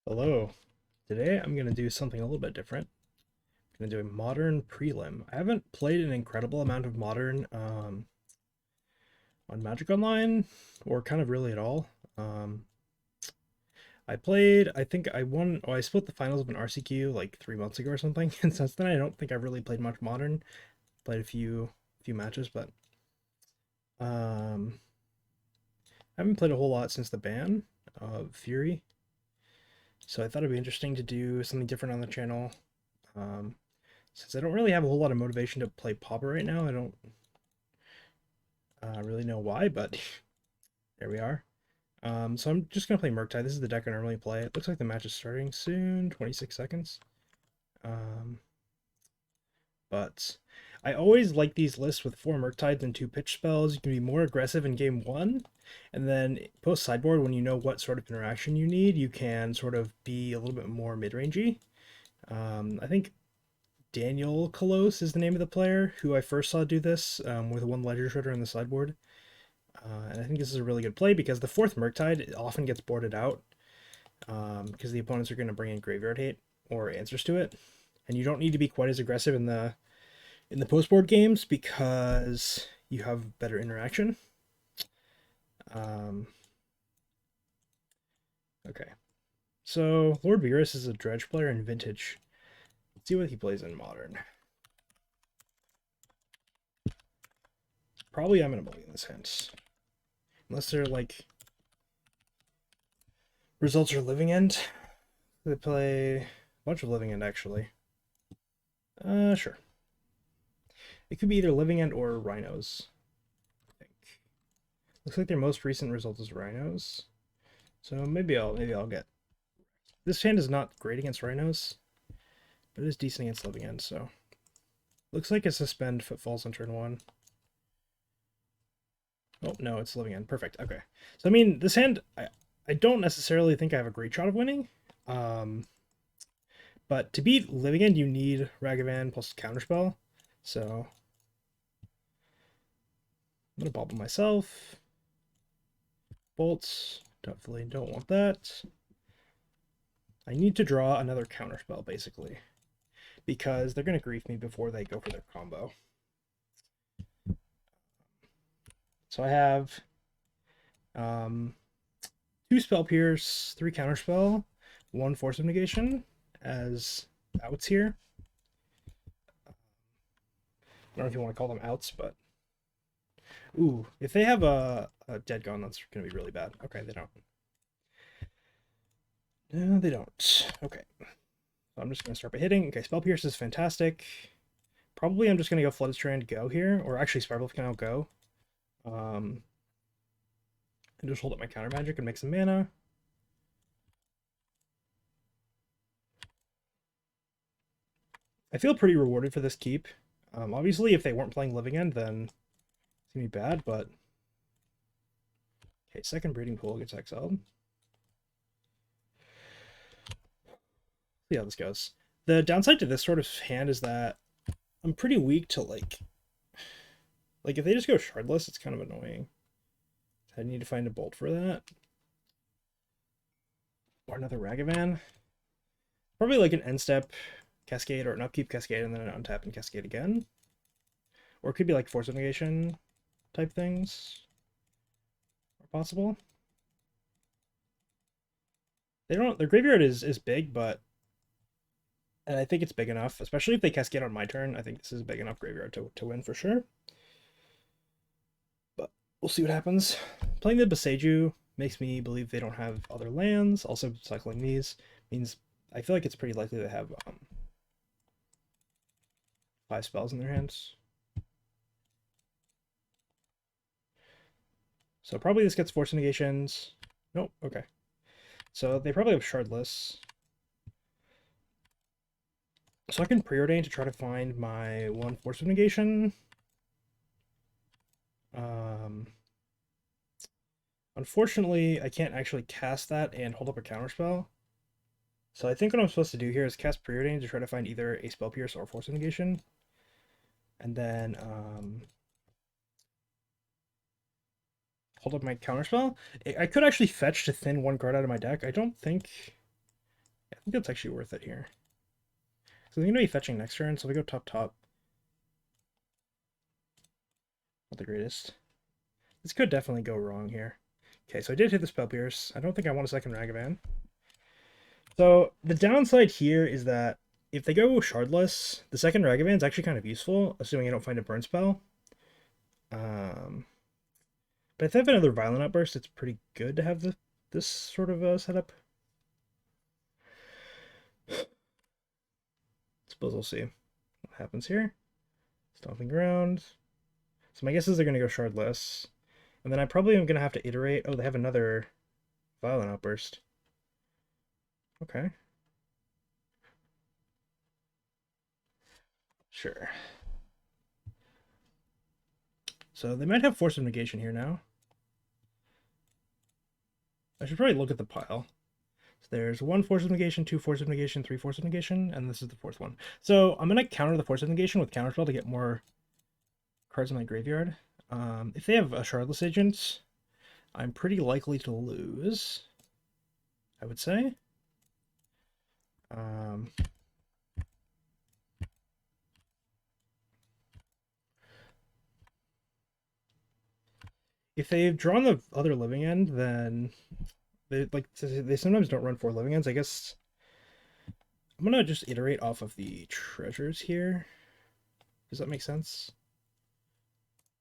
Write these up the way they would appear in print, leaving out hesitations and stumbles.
Hello. Today I'm going to do something a little bit different. I'm going to do a modern prelim. I haven't played an incredible amount of modern on Magic Online, or kind of really at all. Um, I think I won, I split the finals of an RCQ like 3 months ago or something, and since then I don't think I've really played much modern. Played a few matches, but um, I haven't played a whole lot since the ban of Fury. So I thought it'd be interesting to do something different on the channel. Um, Since I don't really have a whole lot of motivation to play Pauper right now, I don't really know why, but there we are. So I'm just going to play Murktide. This is the deck I normally play. It looks like the match is starting soon, 26 seconds. Um, but I always like these lists with 4 Murktides and 2 pitch spells. You can be more aggressive in game 1, and then post sideboard, when you know what sort of interaction you need, you can sort of be a little bit more mid-rangey. I think Daniel Kalos is the name of the player who I first saw do this with one Ledger Shredder in the sideboard. And I think this is a really good play because the 4th Murktide often gets boarded out because the opponents are going to bring in Graveyard Hate or answers to it. And you don't need to be quite as aggressive in the post board games because you have better interaction. Um, okay, so Lord Beerus is a dredge player in Vintage. Let's see what he plays in Modern. Probably I'm going to mulligan this hand. Unless they're like results are living end. They play a bunch of living end actually. Sure. It could be either living end or rhinos. I think. Looks like their most recent result is rhinos. So maybe I'll get. This hand is not great against rhinos, but it is decent against living end. So looks like a suspend footfalls on turn 1. Oh no, it's living end. Perfect. Okay. So I mean, this hand I don't necessarily think I have a great shot of winning. But to beat living end, you need Ragavan plus counterspell. So I'm gonna bobble myself. Bolts. Definitely don't want that. I need to draw another counterspell, basically, because they're going to grief me before they go for their combo. So I have 2 Spell Pierce, 3 Counterspell, 1 Force of Negation as outs here. I don't know if you want to call them outs, but... Ooh, if they have a Dead Gone, that's going to be really bad. Okay, they don't. No, they don't. Okay. So I'm just going to start by hitting. Okay, Spell Pierce is fantastic. Probably I'm just going to go Flooded Strand go here, or actually Spiral Canal go. And just hold up my counter magic and make some mana. I feel pretty rewarded for this keep. Obviously, if they weren't playing Living End, then it's going to be bad, but... Okay, second Breeding Pool gets exiled. See how this goes. The downside to this sort of hand is that I'm pretty weak to, like, if they just go Shardless, it's kind of annoying. I need to find a bolt for that. Or another Ragavan. Probably like an end step Cascade or an upkeep Cascade and then an untap and Cascade again. Or it could be like Force of Negation type things are possible. They don't. Their graveyard is big, but and I think it's big enough, especially if they Cascade on my turn. I think this is a big enough graveyard to win for sure. But we'll see what happens. Playing the Boseiju makes me believe they don't have other lands. Also, cycling these means I feel like it's pretty likely they have 5 spells in their hands. So probably this gets Force Negations. Nope, okay. So they probably have Shardless. So I can preordain to try to find my 1 Force of Negation. Unfortunately, I can't actually cast that and hold up a counterspell. So I think what I'm supposed to do here is cast preordain to try to find either a Spell Pierce or Force of Negation. And then hold up my counterspell. I could actually fetch to thin 1 card out of my deck. I don't think I think that's actually worth it here. So they're going to be fetching next turn, so we go top. Not the greatest. This could definitely go wrong here. Okay, so I did hit the Spell Pierce. I don't think I want a second Ragavan. So the downside here is that if they go Shardless, the second Ragavan is actually kind of useful, assuming I don't find a burn spell. But if they have another Violent Outburst, it's pretty good to have this sort of setup. Suppose we'll see what happens here. Stomping Ground. So my guess is they're going to go Shardless. And then I probably am going to have to iterate. Oh, they have another Violent Outburst. Okay. Sure. So they might have Force of Negation here now. I should probably look at the pile. So there's 1 Force of Negation, 2 Force of Negation, 3 Force of Negation, and this is the 4th one. So I'm going to counter the Force of Negation with Counterspell to get more cards in my graveyard. If they have a Shardless Agent, I'm pretty likely to lose, I would say. If they've drawn the other living end, then they sometimes don't run 4 living ends. I guess I'm gonna just iterate off of the treasures here. Does that make sense?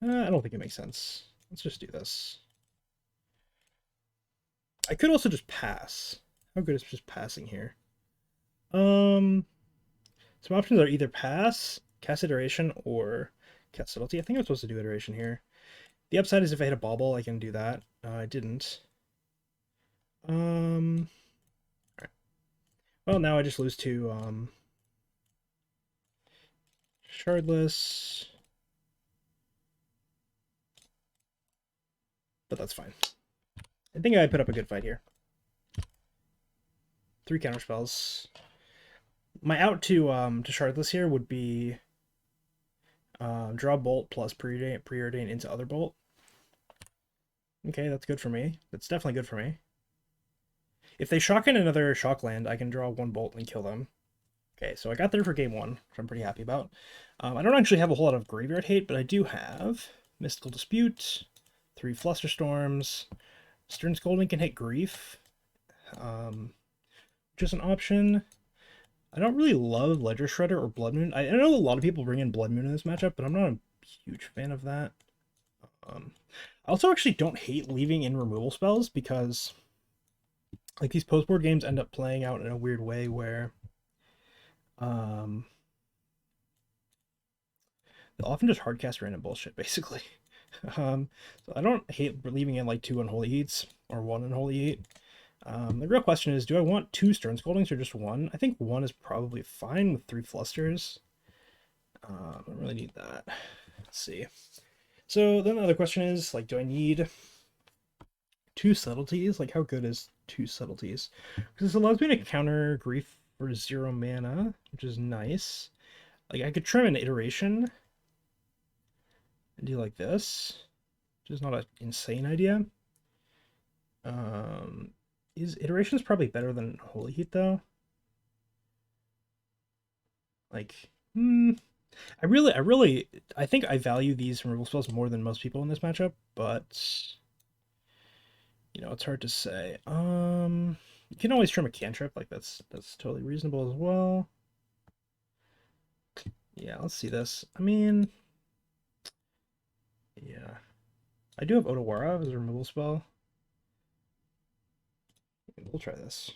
I don't think it makes sense. Let's just do this. I could also just pass. How good is just passing here? Some options are either pass, cast iteration, or cast subtlety. I think I'm supposed to do iteration here. The upside is if I hit a bauble, I can do that. I didn't. Alright. Well, now I just lose to Shardless. But that's fine. I think I put up a good fight here. 3 counterspells. My out to Shardless here would be draw Bolt plus Preordain into Other Bolt. Okay, that's good for me. That's definitely good for me. If they shock in another shock land, I can draw 1 Bolt and kill them. Okay, so I got there for game 1, which I'm pretty happy about. I don't actually have a whole lot of graveyard hate, but I do have Mystical Dispute, 3 Flusterstorms. Stern Scolding can hit Grief, which is an option. I don't really love Ledger Shredder or Blood Moon. I know a lot of people bring in Blood Moon in this matchup, but I'm not a huge fan of that. I also actually don't hate leaving in removal spells because like these post-board games end up playing out in a weird way where they'll often just hardcast random bullshit, basically. So I don't hate leaving in like 2 Unholy Heats or 1 Unholy Heat. The real question is, do I want 2 Stern Scoldings or just 1? I think 1 is probably fine with 3 Flusters. I don't really need that. Let's see. So then the other question is, like, do I need 2 Subtleties? Like, how good is 2 Subtleties? Because this allows me to counter Grief for 0 mana, which is nice. Like, I could trim an iteration and do like this, which is not an insane idea. Is iterations probably better than Holy Heat though? Like, I think I value these removal spells more than most people in this matchup, but you know, it's hard to say. You can always trim a cantrip, like that's totally reasonable as well. Yeah, let's see this. I mean, yeah, I do have Otawara as a removal spell. We'll try this.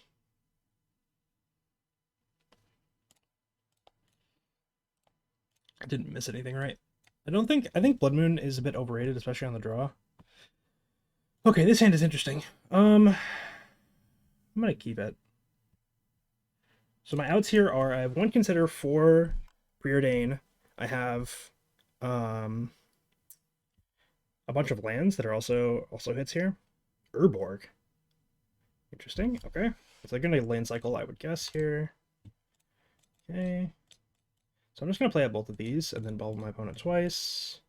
I didn't miss anything, right? I think Blood Moon is a bit overrated, especially on the draw. Okay, this hand is interesting. I'm gonna keep it. So my outs here are I have 1 Consider, 4 Preordain. I have a bunch of lands that are also hits here. Urborg. Interesting. Okay. It's like gonna land cycle, I would guess here. Okay. So I'm just gonna play out both of these and then bubble my opponent twice.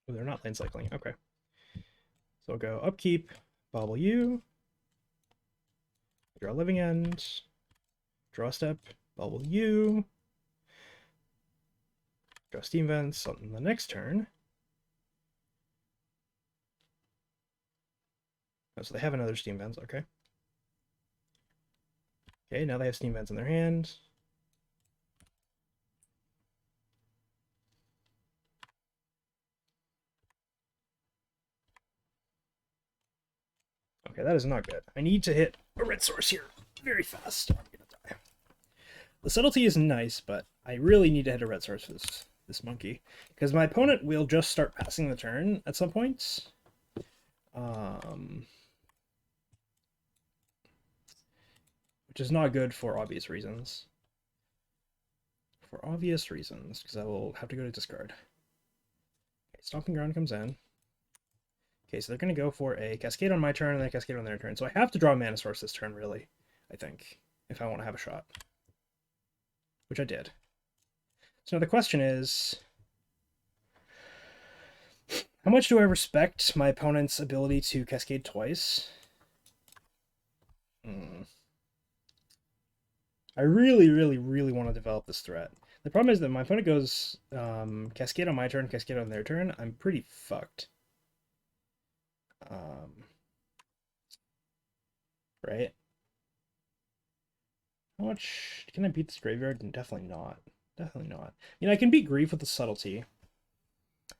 Oh, they're not lane cycling. Okay. So I'll go upkeep, bobble you, draw living end, draw step, bubble you, draw steam vents on the next turn. Oh, so they have another steam vents, okay. Okay, now they have steam vents in their hand. Okay, that is not good. I need to hit a red source here very fast, or I'm gonna die. The subtlety is nice, but I really need to hit a red source for this monkey, because my opponent will just start passing the turn at some points. Which is not good for obvious reasons. For obvious reasons, because I will have to go to discard. Okay, Stomping Ground comes in. Okay, so they're going to go for a Cascade on my turn and then a Cascade on their turn. So I have to draw a Mana Source this turn, really, I think, if I want to have a shot. Which I did. So now the question is, how much do I respect my opponent's ability to Cascade twice? I really, really, really want to develop this threat. The problem is that my opponent goes Cascade on my turn, Cascade on their turn. I'm pretty fucked. Right? How much can I beat this graveyard? Definitely not. Definitely not. I mean, I can beat Grief with the subtlety.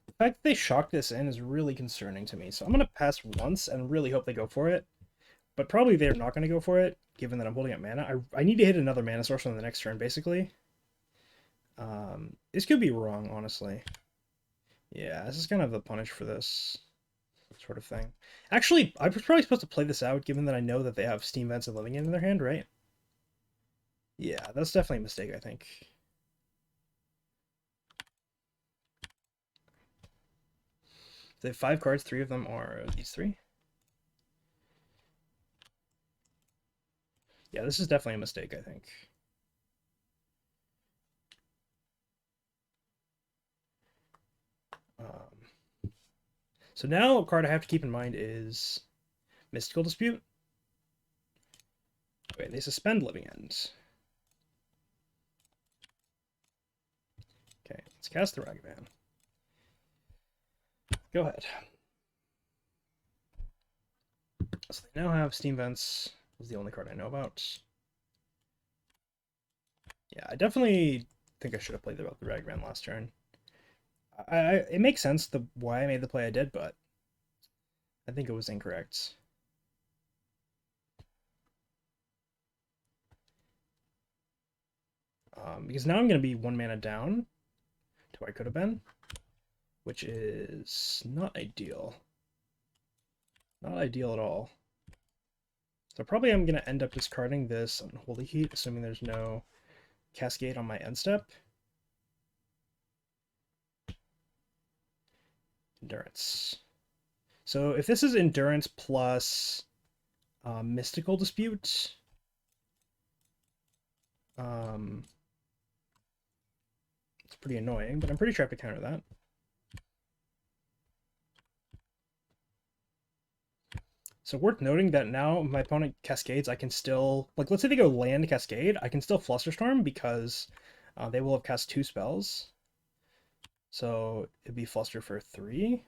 The fact that they shock this in is really concerning to me. So I'm going to pass once and really hope they go for it. But probably they're not going to go for it, given that I'm holding up mana. I need to hit another mana source on the next turn, basically. This could be wrong, honestly. Yeah, this is kind of the punish for this sort of thing. Actually, I was probably supposed to play this out, given that I know that they have Steam Vents and Living in their hand, right? Yeah, that's definitely a mistake, I think. They have 5 cards, 3 of them are these 3. Yeah, this is definitely a mistake, I think. So now a card I have to keep in mind is Mystical Dispute. Okay, they suspend Living End. Okay, let's cast the Ragavan. Go ahead. So they now have Steam Vents. Is the only card I know about. Yeah, I definitely think I should have played the Ragavan last turn. It makes sense why I made the play I did, but I think it was incorrect. Because now I'm going to be 1 mana down to where I could have been, which is not ideal. Not ideal at all. So probably I'm going to end up discarding this Unholy Heat, assuming there's no Cascade on my end step. Endurance. So if this is Endurance plus Mystical Dispute, it's pretty annoying, but I'm pretty sure I have to counter that. So worth noting that now if my opponent Cascades, I can still, like, let's say they go land Cascade, I can still Flusterstorm because they will have cast 2 spells. So it'd be Fluster for 3.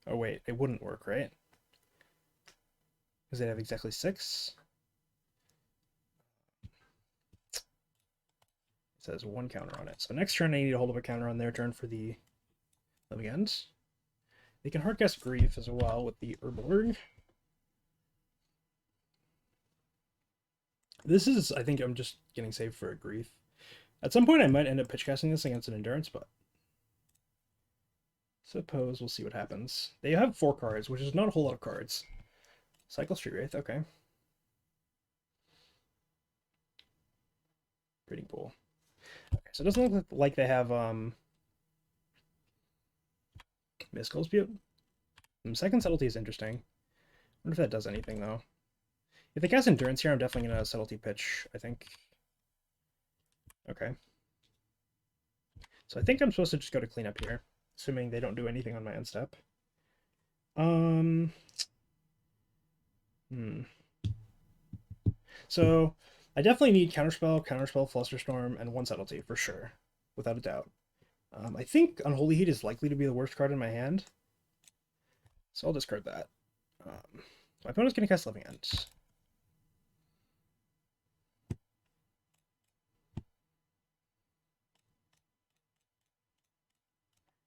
Oh wait, it wouldn't work, right? Because they have exactly 6. It says 1 counter on it. So next turn I need to hold up a counter on their turn for the Living Ends. They can hardcast Grief as well with the Herblurg. This is, I think I'm just getting saved for a Grief. At some point I might end up pitch casting this against an Endurance, but suppose we'll see what happens. They have 4 cards, which is not a whole lot of cards. Cycle Street Wraith, okay. Breeding Pool. Okay, so it doesn't look like they have Mystical Dispute. Second Subtlety is interesting. I wonder if that does anything, though. If they cast Endurance here, I'm definitely going to Subtlety pitch, I think. Okay. So I think I'm supposed to just go to clean up here. assuming they don't do anything on my end step. Um, hmm. So I definitely need Counterspell, Flusterstorm, and one Subtlety for sure, without a doubt. I think Unholy Heat is likely to be the worst card in my hand, so I'll discard that. My opponent's going to cast Living End.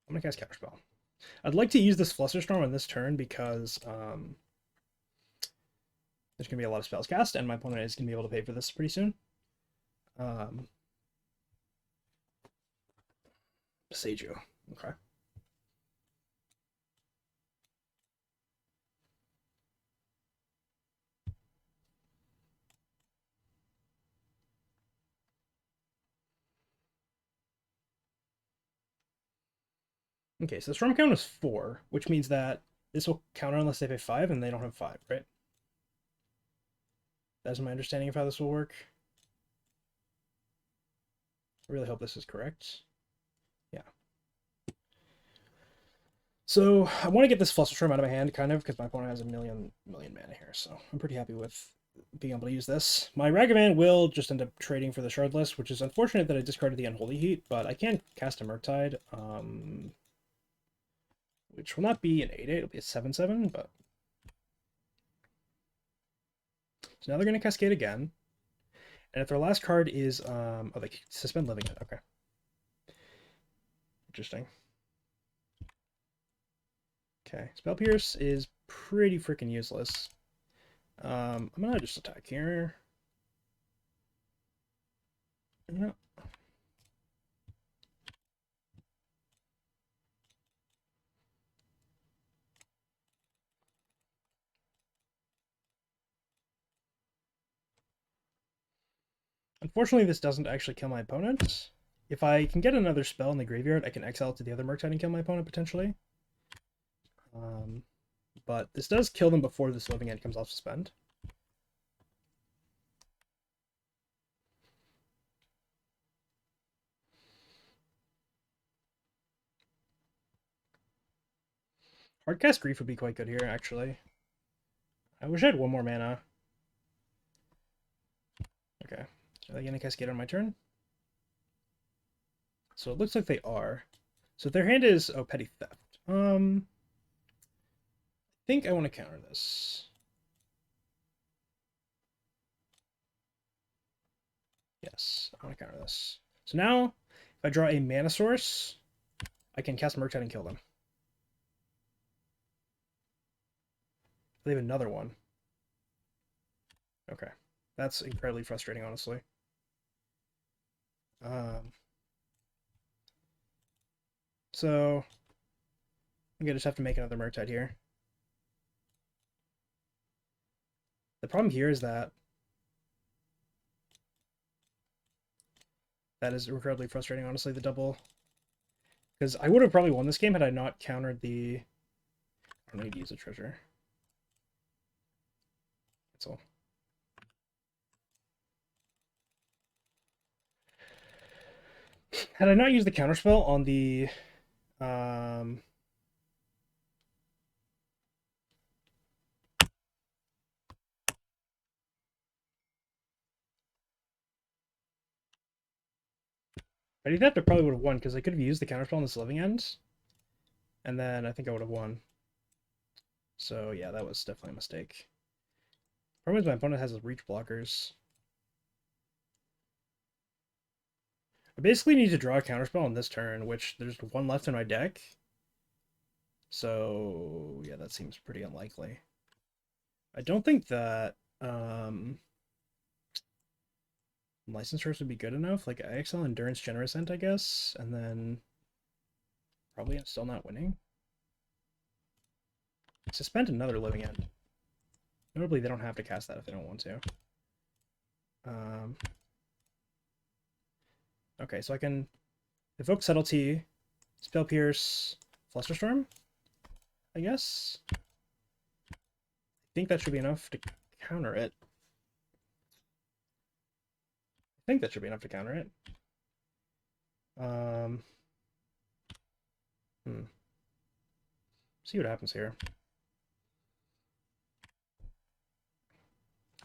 I'm going to cast Counterspell. I'd like to use this Flusterstorm on this turn because there's going to be a lot of spells cast, and my opponent is going to be able to pay for this pretty soon. Seiju. Okay. Okay, so the storm count is 4, which means that this will counter unless they pay 5, and they don't have 5, right? That's my understanding of how this will work. I really hope this is correct. Yeah. So I want to get this Flusterstorm out of my hand, kind of, because my opponent has a million mana here, so I'm pretty happy with being able to use this. My Ragavan will just end up trading for the Shardless, which is unfortunate that I discarded the Unholy Heat, but I can cast a Murktide, which will not be an 8/8, it'll be a 7/7, but... So now they're going to Cascade again. And if their last card is, oh, they suspend Living End, okay. Interesting. Okay, Spell Pierce is pretty freaking useless. I'm gonna just attack here. Yeah. Unfortunately, this doesn't actually kill my opponent. If I can get another spell in the graveyard, I can exile it to the other Murktide and kill my opponent, potentially. But this does kill them before this Living End comes off suspend. Hardcast Grief would be quite good here, actually. I wish I had one more mana. Okay. Are they going to Cascade on my turn? So it looks like they are. So their hand is, oh, Petty Theft. I think I want to counter this. Yes, I want to counter this. So now, if I draw a mana source, I can cast Murktide and kill them. They have another one. Okay. That's incredibly frustrating, honestly. So I'm gonna just have to make another Murktide here. The problem here is that is incredibly frustrating, honestly, the double. Because I would have probably won this game had I not countered the... I don't need to use a treasure. That's all. Had I not used the counterspell on the... I think that I probably would have won, because I could have used the counterspell on this Living End. And then I think I would have won. So yeah, that was definitely a mistake. Problem is my opponent has reach blockers. I basically need to draw a counterspell on this turn, which there's one left in my deck. So yeah, that seems pretty unlikely. I don't think that License Source would be good enough. Like IXL Endurance Generous End, I guess, and then probably I'm still not winning. Suspend another Living End. Notably, they don't have to cast that if they don't want to. Okay, so I can evoke Subtlety, Spell Pierce, Flusterstorm, I guess. I think that should be enough to counter it. I think that should be enough to counter it. See what happens here.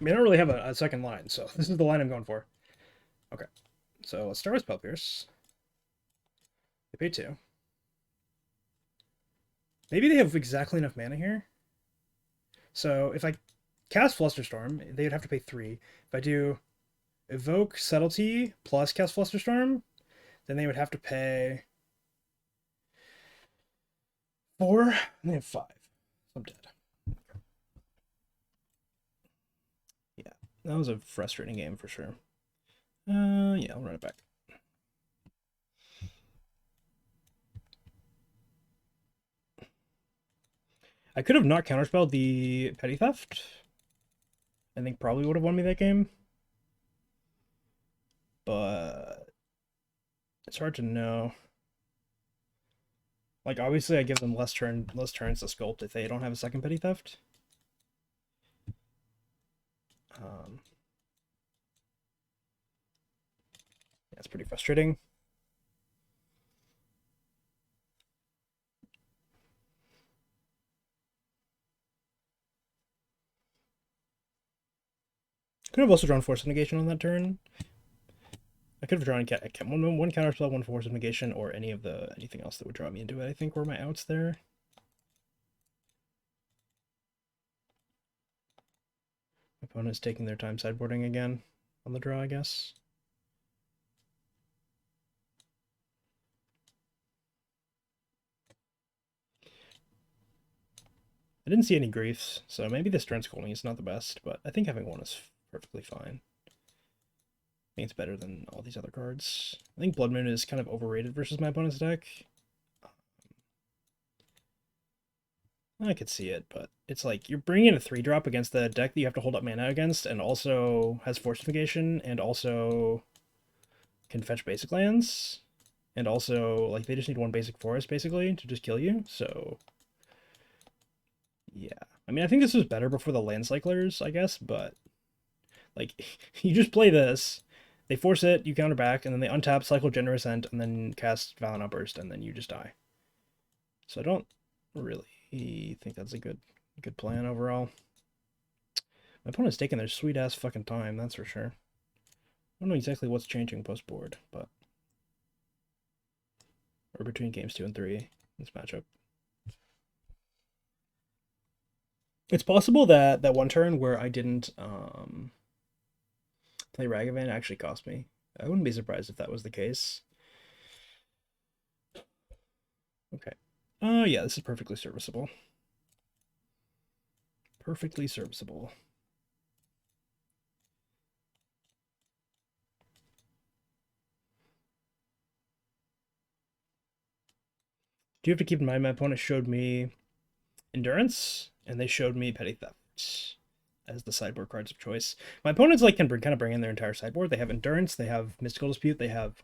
I mean, I don't really have a second line, so this is the line I'm going for. Okay, so let's start with Spell Pierce. They pay 2. Maybe they have exactly enough mana here. So if I cast Flusterstorm, they would have to pay 3. If I do Evoke Subtlety plus cast Flusterstorm, then they would have to pay 4, and they have 5. I'm dead. Yeah, that was a frustrating game for sure. Yeah, I'll run it back. I could have not counterspelled the Petty Theft. I think probably would have won me that game. But it's hard to know. Like, obviously I give them less turns to sculpt if they don't have a second Petty Theft. That's pretty frustrating. Could have also drawn Force of Negation on that turn. I could have drawn one counterspell, one Force of Negation, or anything else that would draw me into it. I think were my outs there. My opponent's taking their time sideboarding again on the draw, I guess. I didn't see any griefs, so maybe this turn scolding is not the best, but I think having 1 is perfectly fine. I think it's better than all these other cards. I think Blood Moon is kind of overrated versus my opponent's deck. I could see it, but it's like you're bringing in a 3-drop against the deck that you have to hold up mana against, and also has Force Negation, and also can fetch basic lands, and also like they just need 1 basic forest basically to just kill you. So yeah, I mean I think this was better before the land cyclers, I guess, but like you just play this, they force it, you counter back, and then they untap, cycle Generous End, and then cast Violent Outburst, and then you just die. So I don't really think that's a good plan overall. My opponent's taking their sweet ass fucking time, that's for sure. I don't know exactly what's changing post board, but or between games 2 and 3 this matchup. It's possible that one turn where I didn't play Ragavan actually cost me. I wouldn't be surprised if that was the case. Okay. Yeah, this is perfectly serviceable. Perfectly serviceable. Do you have to keep in mind my opponent showed me Endurance, and they showed me Petty Theft as the sideboard cards of choice. My opponents like can kind of bring in their entire sideboard. They have Endurance, they have Mystical Dispute, they have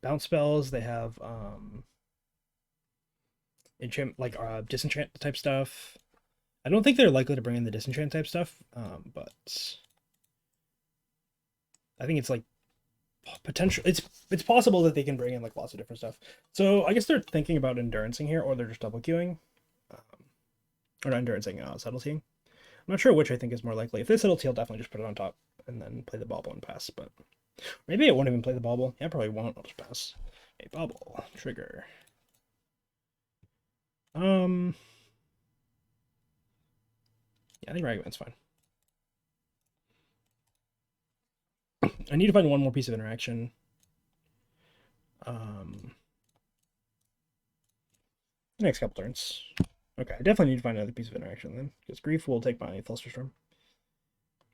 bounce spells, they have enchant disenchant type stuff. I don't think they're likely to bring in the disenchant type stuff, but I think it's like potential. It's possible that they can bring in like lots of different stuff. So I guess they're thinking about endurancing here, or they're just double queuing, or not endurancing, subtlety. I'm not sure which I think is more likely. If they subtlety, I'll definitely just put it on top and then play the bauble and pass. But maybe I won't even play the bauble. Yeah, I probably won't. I'll just pass. A bauble trigger. Yeah, I think Ragavan's fine. I need to find one more piece of interaction. Next couple turns. Okay, I definitely need to find another piece of interaction then, because Grief will take my Flusterstorm.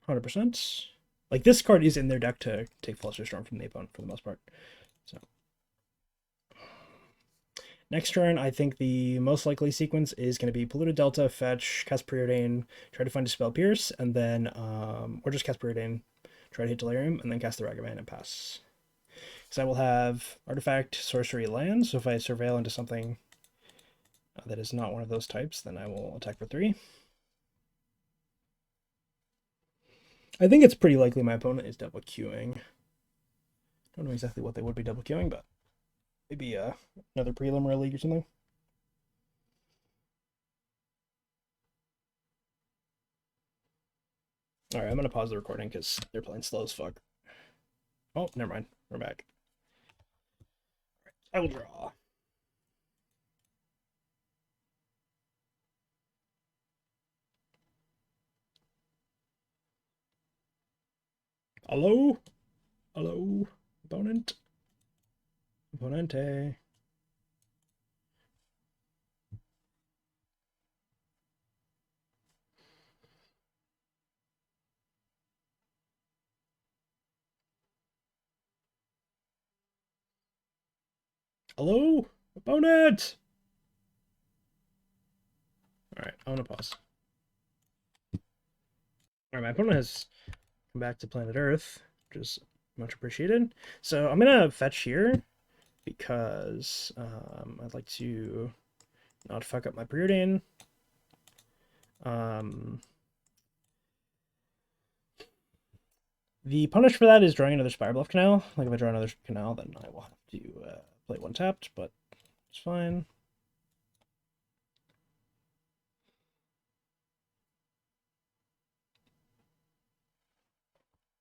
100%. Like, this card is in their deck to take Flusterstorm from the opponent for the most part. So next turn, I think the most likely sequence is going to be Polluted Delta, fetch, cast Preordain, try to find a Spell Pierce, and then, or just cast Preordain, try to hit Delirium, and then cast the Ragavan and pass. So I will have Artifact, Sorcery, Land, so if I Surveil into something that is not one of those types, then I will attack for 3. I think it's pretty likely my opponent is double queuing. Don't know exactly what they would be double queuing, but maybe another prelim or a league or something. Alright, I'm gonna pause the recording because they're playing slow as fuck. Oh, never mind. We're back. I will draw. Hello? Hello? Opponent? Opponente. Hello? Opponent! Alright, I want to pause. Alright, my opponent has come back to planet Earth, which is much appreciated. So I'm gonna fetch here because I'd like to not fuck up my preordain. The punish for that is drawing another Spire Bluff Canal. Like if I draw another canal, then I will have to play one tapped, but it's fine.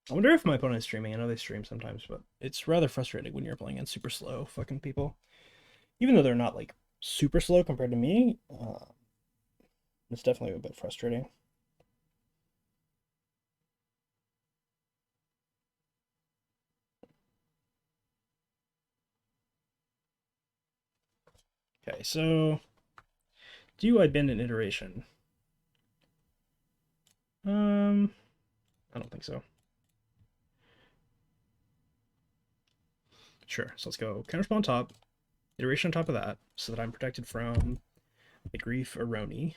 I wonder if my opponent is streaming. I know they stream sometimes, but it's rather frustrating when you're playing against super slow fucking people. Even though they're not like super slow compared to me, it's definitely a bit frustrating. Okay, so do I bend an iteration? I don't think so. Sure, so let's go counterspell on top, iteration on top of that, so that I'm protected from the grief Aroni.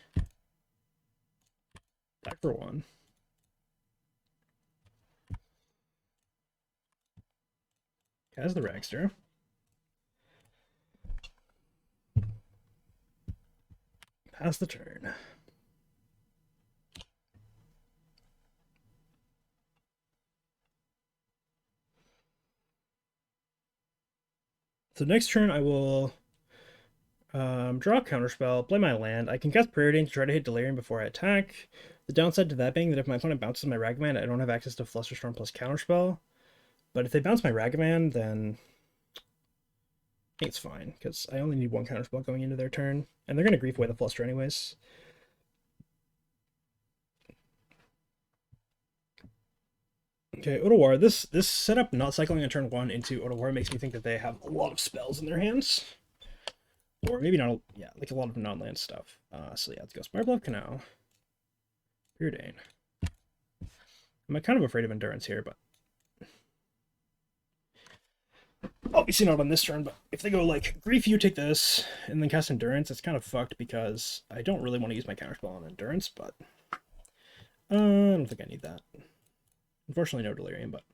Back for one. Has the Ragster. Pass the turn. So next turn I will draw a counterspell, play my land. I can cast Preordain to try to hit Delirium before I attack. The downside to that being that if my opponent bounces my Ragavan, I don't have access to Flusterstorm plus counterspell. But if they bounce my Ragavan, then I think it's fine, because I only need one counterspell going into their turn. And they're going to grief away the Fluster anyways. Okay, Otawar. This setup not cycling on turn 1 into Otawar makes me think that they have a lot of spells in their hands. Or maybe not, yeah, like a lot of non-land stuff. So yeah, let's go Spire Bluff Canal. Preordain. I'm kind of afraid of Endurance here, but obviously not on this turn, but if they go like, Grief, you take this, and then cast Endurance, it's kind of fucked because I don't really want to use my counterspell on Endurance, but I don't think I need that. Unfortunately, no Delirium, but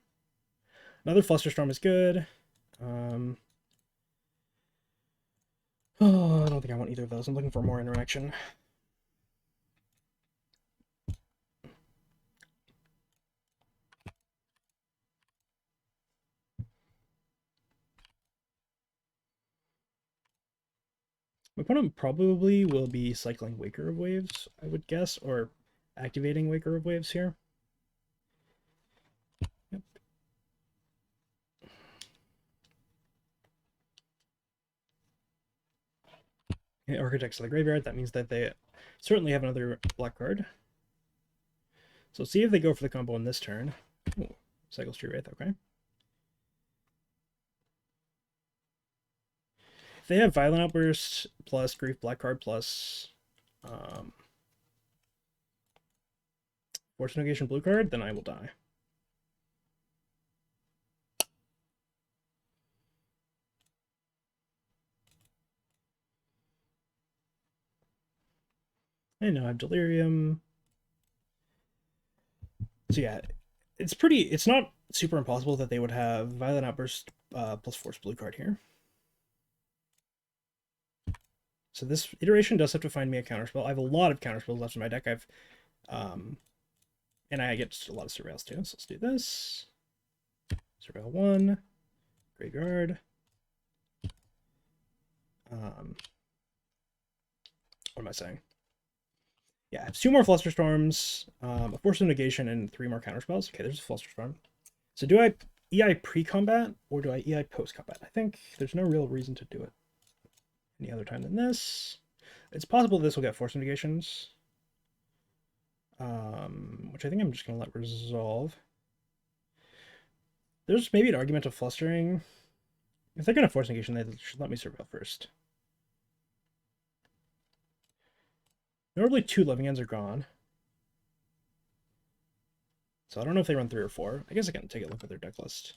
another Flusterstorm is good. Oh, I don't think I want either of those. I'm looking for more interaction. My opponent probably will be cycling Waker of Waves, I would guess, or activating Waker of Waves here. Yep. Okay, Architects of the Graveyard, that means that they certainly have another black card. So see if they go for the combo in this turn. Ooh, Cycle Street Wraith, okay. If they have Violent Outburst plus Grief Black card plus Force Negation blue card, then I will die. I know I have Delirium. So yeah, it's not super impossible that they would have Violent Outburst plus Force blue card here. So this iteration does have to find me a counterspell. I have a lot of counterspells left in my deck. And I get a lot of Surveils too. So let's do this. Surveil 1, Graveyard. What am I saying? Yeah, it's 2 more Flusterstorms, a Force of Negation, and 3 more Counterspells. Okay, there's a Flusterstorm. So do I EI pre-combat, or do I EI post-combat? I think there's no real reason to do it any other time than this. It's possible this will get Force of Negations, which I think I'm just going to let resolve. There's maybe an argument of Flustering. If they're going to Force Negation, they should let me Surveil first. Normally 2 Living Ends are gone. So I don't know if they run 3 or 4. I guess I can take a look at their deck list.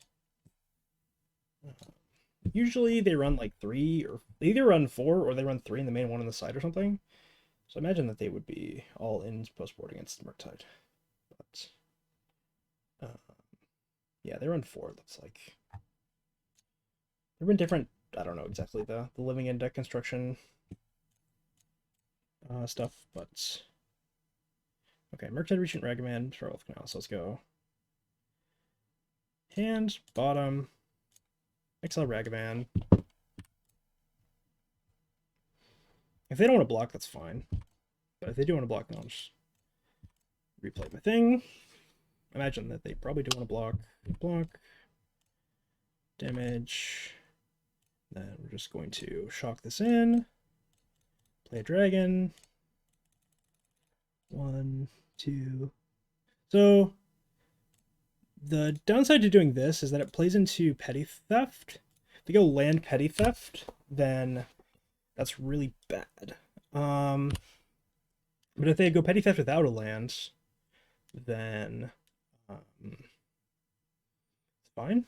Usually they run like 3, or they either run 4 or they run 3 in the main, 1 on the side or something. So I imagine that they would be all in post-board against Murktide. But yeah, they run 4, it looks like. There have been different, I don't know exactly the living in deck construction stuff, but okay, Murktide, Regent, Ragavan, Struggle of Canal, so let's go. Hand, bottom, exile Ragavan. If they don't want to block, that's fine. But if they do want to block, then I'll just replay my thing. Imagine that they probably do want to block. Block. Damage. Then we're just going to shock this in. Play a dragon. 1, 2. So the downside to doing this is that it plays into Petty Theft. If they go land Petty Theft, then that's really bad. But if they go Petty Theft without a land, then it's fine.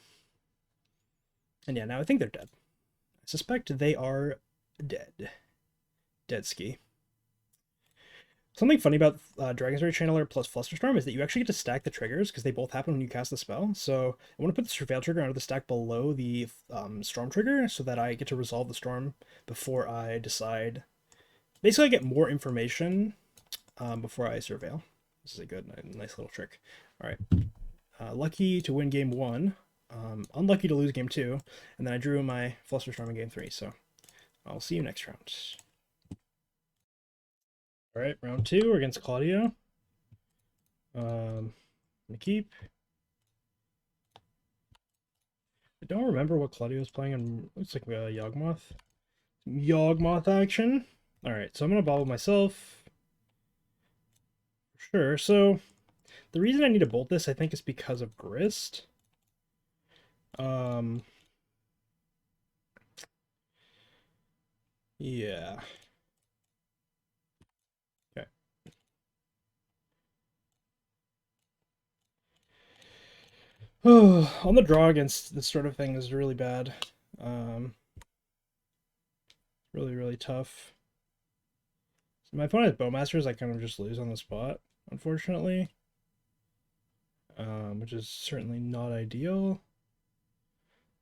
And yeah, now I think they're dead. I suspect they are dead. Dead ski. Something funny about Dragon's Rage Channeler plus Flusterstorm is that you actually get to stack the triggers because they both happen when you cast the spell. So I want to put the Surveil trigger under the stack below the Storm trigger so that I get to resolve the Storm before I decide. Basically, I get more information before I Surveil. This is a good, nice little trick. All right. Lucky to win game 1. Unlucky to lose game 2. And then I drew my Flusterstorm in game 3. So I'll see you next round. All right, round 2 against Claudio. I'm gonna keep. I don't remember what Claudio's playing on. Looks like Yawgmoth. Yawgmoth action. All right, so I'm gonna bobble myself. Sure. So the reason I need to bolt this, I think, is because of Grist. Yeah. Okay. Oh, on the draw against this sort of thing is really bad. Really, really tough. So my opponent has Bowmasters, I kind of just lose on the spot, unfortunately. Which is certainly not ideal.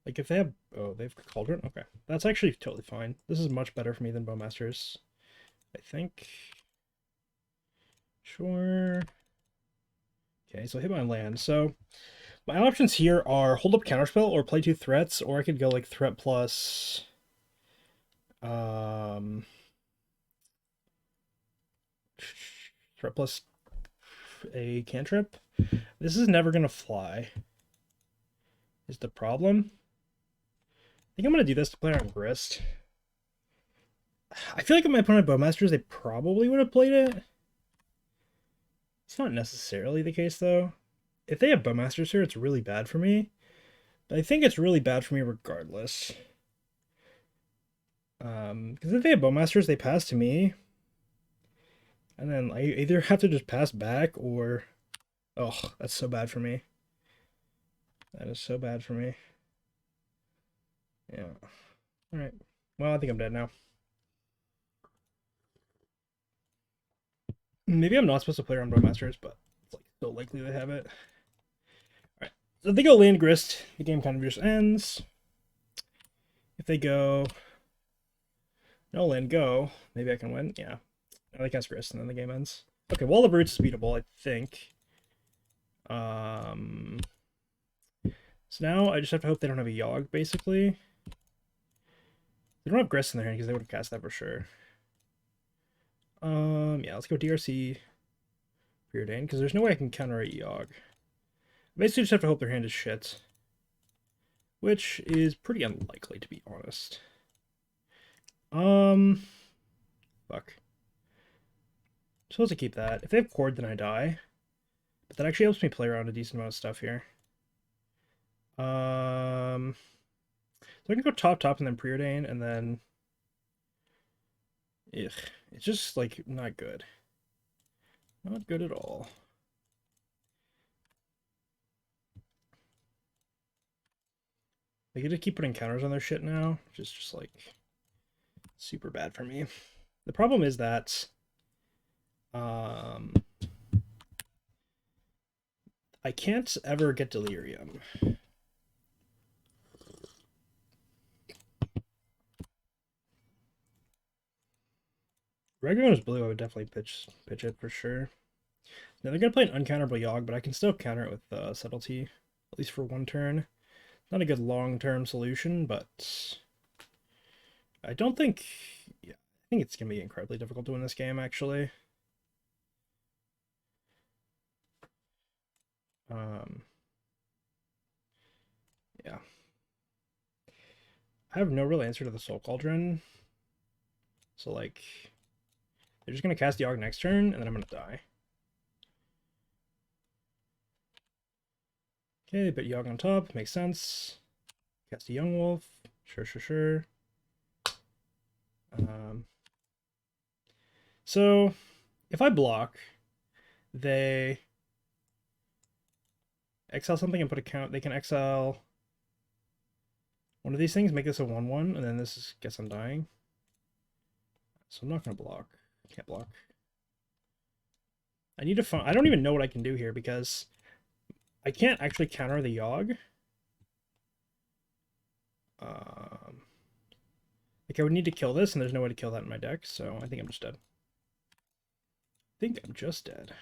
Like if they have, oh, they have Cauldron? Okay, that's actually totally fine. This is much better for me than Bowmasters, I think. Sure. Okay, so I hit my land. So my options here are hold up Counterspell or play 2 threats, or I could go like threat plus threat plus a cantrip. This is never gonna fly. Is the problem? I think I'm gonna do this to play on Grist. I feel like if my opponent had Bowmasters, they probably would have played it. It's not necessarily the case though. If they have Bowmasters here, it's really bad for me. But I think it's really bad for me regardless. Because if they have Bowmasters, they pass to me. And then I either have to just pass back or... Oh, that's so bad for me. That is so bad for me. Yeah. Alright. Well, I think I'm dead now. Maybe I'm not supposed to play around Bowmasters, but it's like so likely they have it. Alright. So if they go land Grist, the game kind of just ends. If they go no land go, maybe I can win. Yeah. I cast Grist and then the game ends. Okay, Wall of Roots is beatable, I think. So now I just have to hope they don't have a Yogg, basically. They don't have Grist in their hand because they would have cast that for sure. Yeah, let's go DRC Preordain, because there's no way I can counter a Yogg. Basically just have to hope their hand is shit. Which is pretty unlikely, to be honest. Fuck. I'm supposed to keep that. If they have Chord, then I die. But that actually helps me play around a decent amount of stuff here. So I can go top, and then Preordain, and then... Ugh. It's just, like, not good. Not good at all. They get to keep putting counters on their shit now, which is just, like, super bad for me. The problem is that... I can't ever get Delirium. Regular is blue, I would definitely pitch it for sure. Now they're gonna play an uncounterable Yogg, but I can still counter it with Subtlety, at least for one turn. Not a good long-term solution, but I don't think... Yeah, I think it's gonna be incredibly difficult to win this game, actually. Yeah. I have no real answer to the Soul Cauldron. So, like, they're just gonna cast Yogg next turn, and then I'm gonna die. Okay, but Yogg on top, makes sense. Cast a Young Wolf, sure. So, if I block, they exile something and put a count. They can exile one of these things, make this a 1/1, and then this gets undying. So I'm not gonna block. Can't block. I need to find. I don't even know what I can do here because I can't actually counter the Yogg. Like I would need to kill this, and there's no way to kill that in my deck, so I think I'm just dead.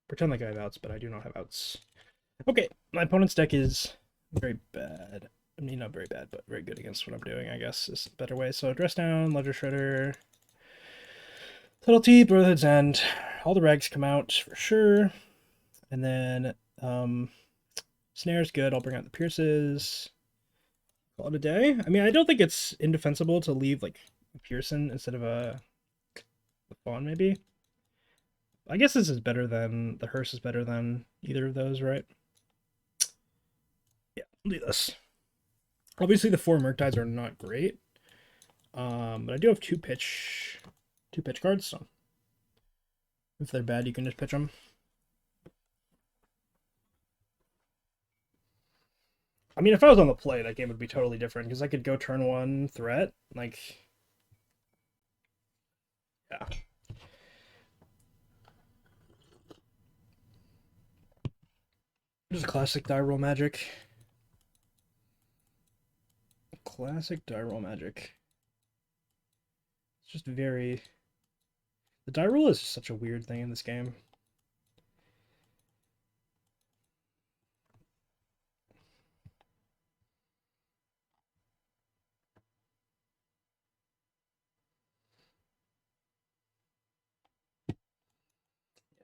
Pretend like I have outs, but I do not have outs. Okay, my opponent's deck is very bad. I mean, not very bad, but very good against what I'm doing, I guess, is a better way. So Dress Down, Ledger Shredder, Subtlety, Brotherhood's End. All the regs come out for sure. And then Snare's good. I'll bring out the Pierces. Call it a day. I mean, I don't think it's indefensible to leave like a Pearson instead of a Fawn, maybe. I guess this is better than the Hearse is better than either of those, right? Yeah, I'll do this. Obviously, the 4 Murktides are not great, but I do have two pitch cards. So if they're bad, you can just pitch them. I mean, if I was on the play, that game would be totally different because I could go turn 1 threat, like, yeah. Just classic die roll magic. Classic die roll magic. It's just very... The die roll is such a weird thing in this game.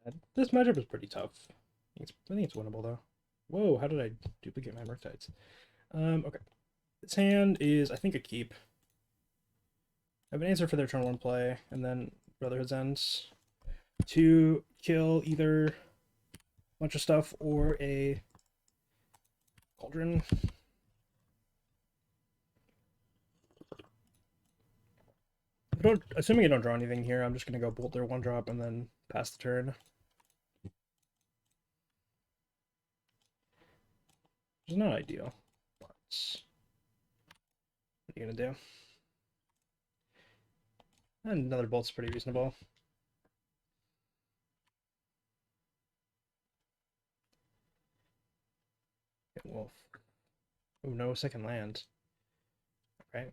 Yeah, this matchup is pretty tough. I think it's winnable, though. Whoa, how did I duplicate my Murktides? Okay. This hand is, I think, a keep. I have an answer for their turn 1 play, and then Brotherhood's Ends to kill either a bunch of stuff or a Cauldron. Assuming I don't draw anything here, I'm just going to go Bolt their 1-drop and then pass the turn. Which is not ideal, but what are you going to do? And another Bolt's pretty reasonable. Okay, Wolf. Oh, no second land. Okay.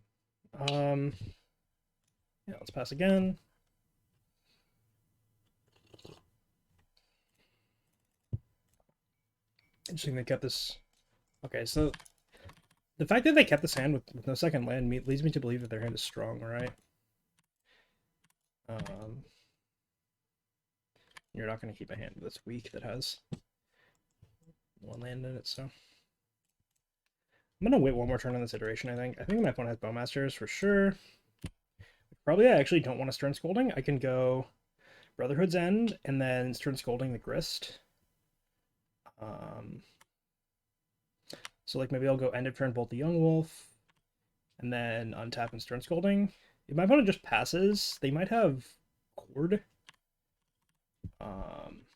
Yeah, let's pass again. Interesting they kept this. Okay, so The fact that they kept this hand with no second land leads me to believe that their hand is strong, right? You're not going to keep a hand that's weak that has one land in it, so. I'm going to wait one more turn on this iteration, I think. I think my opponent has Bowmasters for sure. Probably I actually don't want to Stern Scolding. I can go Brotherhood's End and then Stern Scolding the Grist. So like maybe I'll go end of turn, bolt the Young Wolf, and then untap and Stern Scolding. If my opponent just passes, they might have Cord. I'm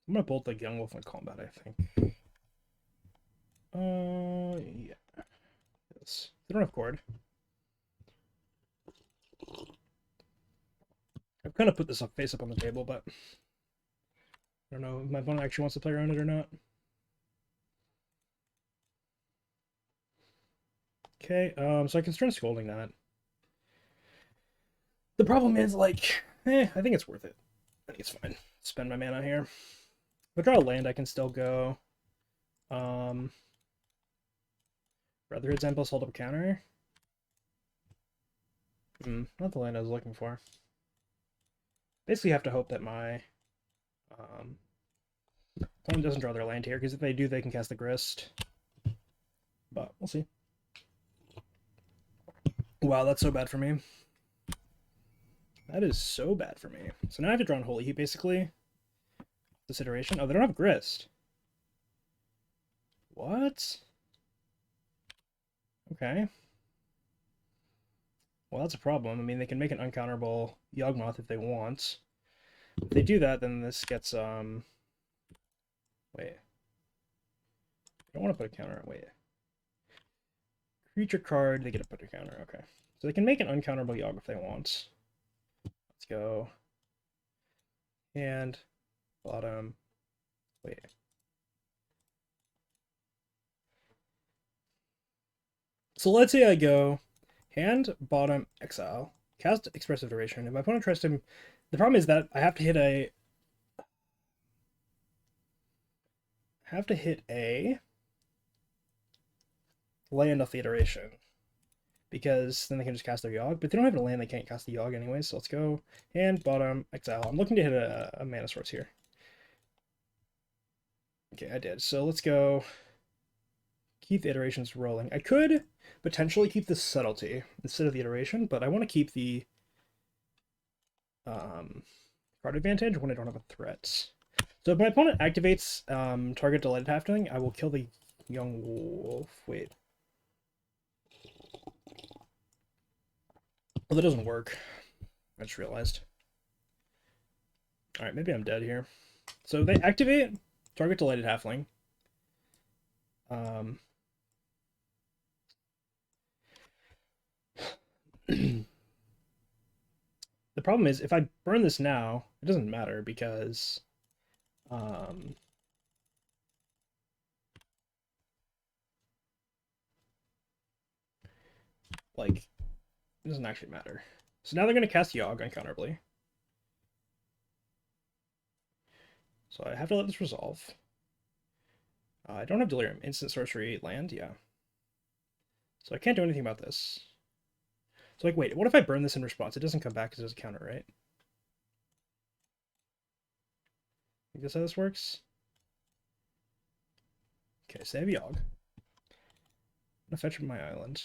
gonna bolt the Young Wolf in combat, I think. Yeah. Yes. They don't have Cord. I've kind of put this up face up on the table, but I don't know if my opponent actually wants to play around it or not. Okay, so I can Stern Scolding that. The problem is, like, I think it's worth it. I think it's fine. Spend my mana here. If I draw a land, I can still go Brotherhood's End plus hold up a counter. Not the land I was looking for. Basically have to hope that my opponent doesn't draw their land here, because if they do, they can cast the Grist. But we'll see. Wow, that's so bad for me. That is so bad for me. So now I have to draw Unholy Heat, basically. This iteration. Oh, they don't have Grist. What? Okay. Well, that's a problem. I mean, they can make an uncounterable Yawgmoth if they want. If they do that, then this gets, wait. I don't want to put a counter, wait. Creature card, they get to put a counter, okay. So they can make an uncounterable Yawg if they want. Let's go. And bottom, wait. So let's say I go hand, bottom, exile, cast Expressive Duration. If my opponent tries to, the problem is that I have to hit a land off the iteration, because then they can just cast their Yawg. But if they don't have a land, they can't cast the Yawg anyway. So let's go hand, bottom, exile. I'm looking to hit a mana source here. Okay, I did. So let's go keep the iterations rolling. I could potentially keep the subtlety instead of the iteration, but I want to keep the card advantage when I don't have a threat. So if my opponent activates target delighted halfling, I will kill the Young Wolf. Wait. Well, that doesn't work. I just realized. Alright, maybe I'm dead here. So they activate target delighted halfling. The problem is, if I burn this now, it doesn't matter, because like, it doesn't actually matter. So now they're going to cast Yawg uncounterably. So I have to let this resolve. I don't have Delirium. Instant sorcery land, yeah. So I can't do anything about this. So like, wait, what if I burn this in response? It doesn't come back because there's a counter, right? I think that's how this works. Okay, so I have Yawg. I'm gonna fetch from my island.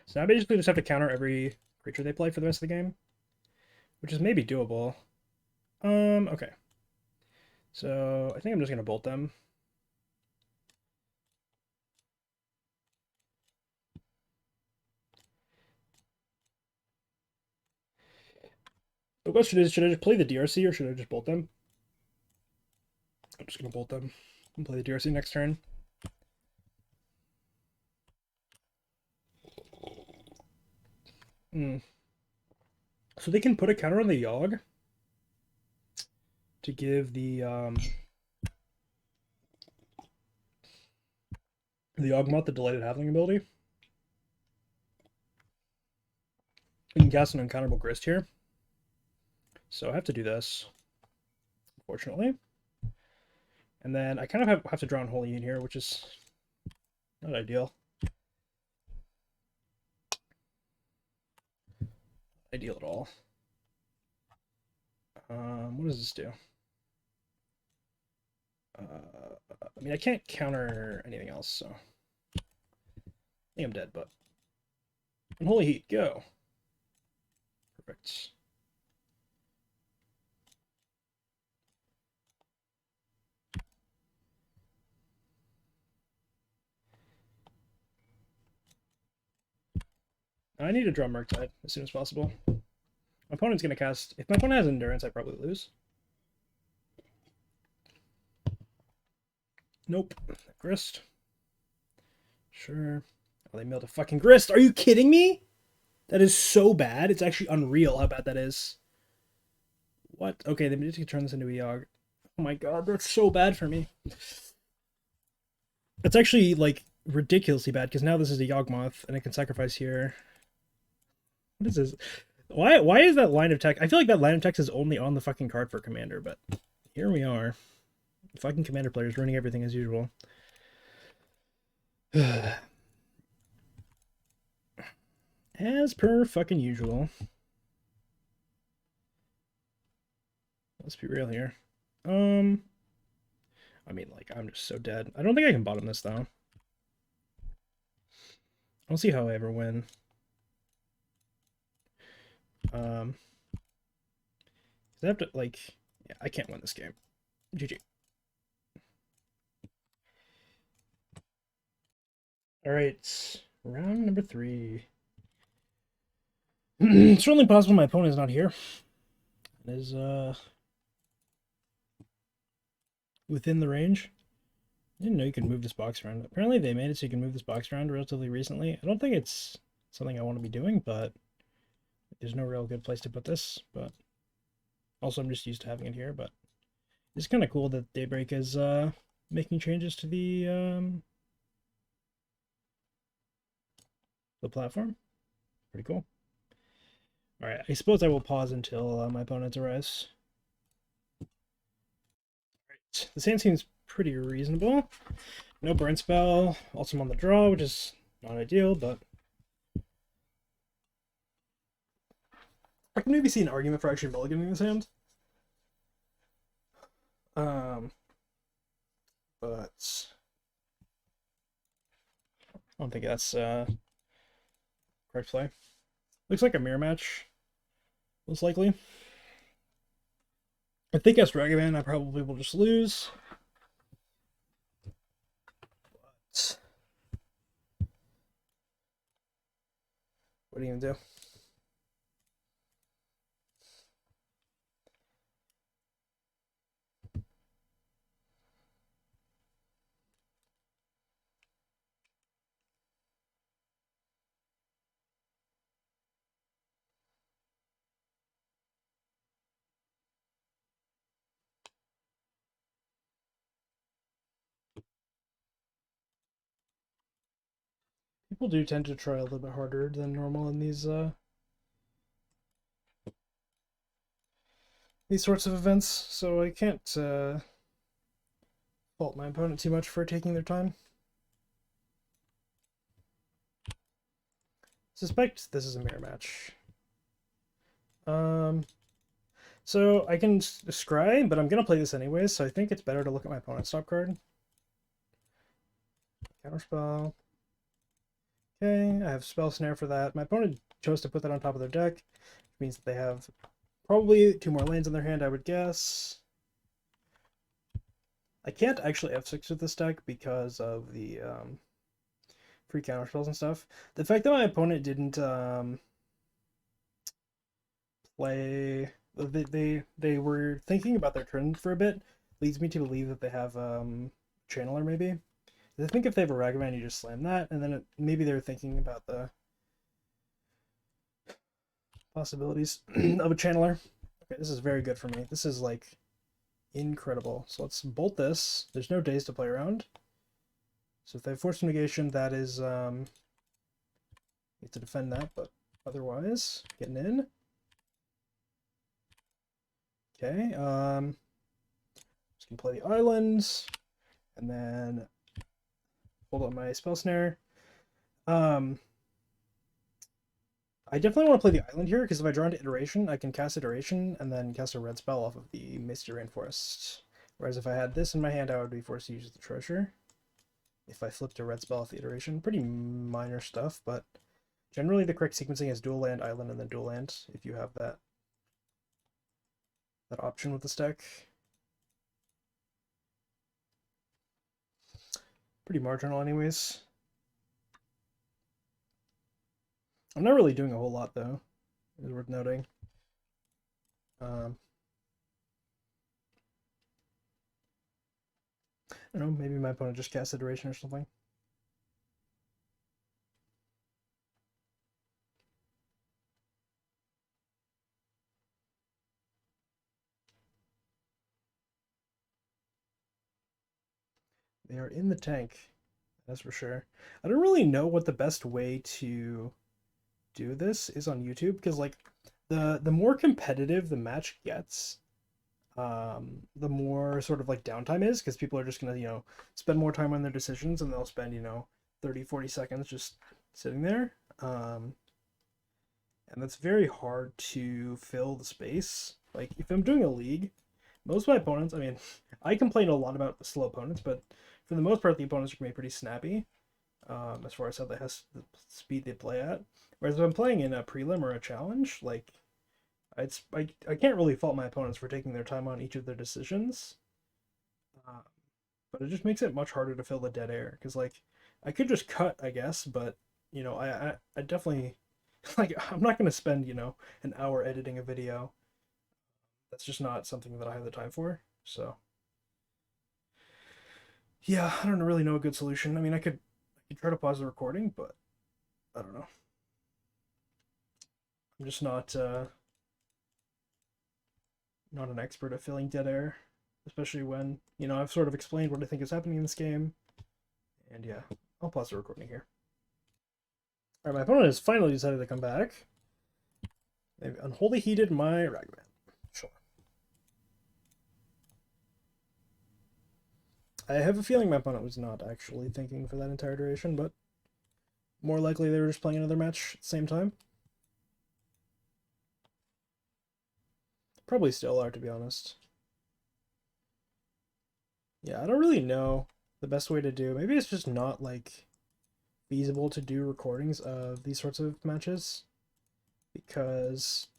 So now I basically just have to counter every creature they play for the rest of the game, which is maybe doable. Okay. So I think I'm just gonna bolt them. The question is, should I just play the DRC or should I just bolt them? I'm just gonna bolt them and play the DRC next turn. So they can put a counter on the Yawg to give the Yawgmoth the delighted halfling ability. We can cast an uncounterable Grist here. So I have to do this, unfortunately. And then I kind of have to draw Unholy in here, which is not ideal. Ideal at all. What does this do? I mean, I can't counter anything else, so I think I'm dead, but Unholy Heat, go. Perfect. I need to draw Murktide as soon as possible. My opponent's going to cast... If my opponent has Endurance, I probably lose. Nope. Grist. Sure. Oh, they milled a fucking Grist. Are you kidding me? That is so bad. It's actually unreal how bad that is. What? Okay, they need to turn this into a Yogg. Oh my god, that's so bad for me. It's actually, like, ridiculously bad, because now this is a Yawgmoth, and it can sacrifice here. What is this? Why is that line of text? I feel like that line of text is only on the fucking card for Commander, but here we are. The fucking Commander players ruining everything as usual. As per fucking usual. Let's be real here. I mean, like, I'm just so dead. I don't think I can bottom this, though. I don't see how I ever win. I have to, like, yeah, I can't win this game. GG. All right, round number 3. It's certainly possible my opponent is not here. It is within the range. I didn't know you could move this box around. Apparently they made it so you can move this box around relatively recently. I don't think it's something I want to be doing, but there's no real good place to put this. But also I'm just used to having it here. But it's kind of cool that Daybreak is making changes to the platform. Pretty cool. All right, I suppose I will pause until my opponent arrives. All right, this hand seems pretty reasonable. No burn spell. Also I'm on the draw, which is not ideal, but I can maybe see an argument for actually mulliganing this hand. But I don't think that's correct play. Looks like a mirror match, most likely. I think as Dragavan, I probably will just lose. But what are you gonna do? People do tend to try a little bit harder than normal in these sorts of events, so I can't fault my opponent too much for taking their time. Suspect this is a mirror match. So I can scry, but I'm gonna play this anyways, so I think it's better to look at my opponent's top card. Counterspell. Okay, I have Spell Snare for that. My opponent chose to put that on top of their deck, which means that they have probably 2 more lands in their hand, I would guess. I can't actually F6 with this deck because of the free counterspells and stuff. The fact that my opponent didn't play... They were thinking about their turn for a bit leads me to believe that they have Channeler, maybe. I think if they have a Ragavan, you just slam that, and then maybe they're thinking about the possibilities of a Channeler. Okay, this is very good for me. This is, like, incredible. So let's bolt this. There's no days to play around. So if they have Force Negation, that is... you have to defend that, but otherwise, getting in. Okay, can play the island, and then hold on my spell snare. I definitely want to play the island here, because if I draw into iteration, I can cast iteration and then cast a red spell off of the Misty Rainforest. Whereas if I had this in my hand, I would be forced to use the treasure. If I flipped a red spell off the iteration, pretty minor stuff, but generally the correct sequencing is dual land, island, and then dual land, if you have that option with this deck. Pretty marginal anyways. I'm not really doing a whole lot though, it's worth noting. I don't know, maybe my opponent just cast iteration or something. They are in the tank, that's for sure. I don't really know what the best way to do this is on YouTube, because like the more competitive the match gets, the more sort of like downtime is, because people are just gonna, you know, spend more time on their decisions, and they'll spend, you know, 30-40 seconds just sitting there. And that's very hard to fill the space. Like if I'm doing a league, most of my opponents, I mean, I complain a lot about slow opponents, but for the most part, the opponents are going to be pretty snappy, as far as how the speed they play at. Whereas if I'm playing in a prelim or a challenge, like I can't really fault my opponents for taking their time on each of their decisions, uh, but it just makes it much harder to fill the dead air. Because like I could just cut, I guess, but you know I definitely like I'm not going to spend, you know, an hour editing a video. That's just not something that I have the time for. So yeah, I don't really know a good solution. I mean, I could try to pause the recording, but I don't know. I'm just not an expert at filling dead air, especially when, you know, I've sort of explained what I think is happening in this game. And yeah, I'll pause the recording here. All right, my opponent has finally decided to come back. They've unholy heated my Ragavan. Sure. I have a feeling my opponent was not actually thinking for that entire duration, but more likely they were just playing another match at the same time. Probably still are, to be honest. Yeah, I don't really know the best way to do. Maybe it's just not like feasible to do recordings of these sorts of matches, because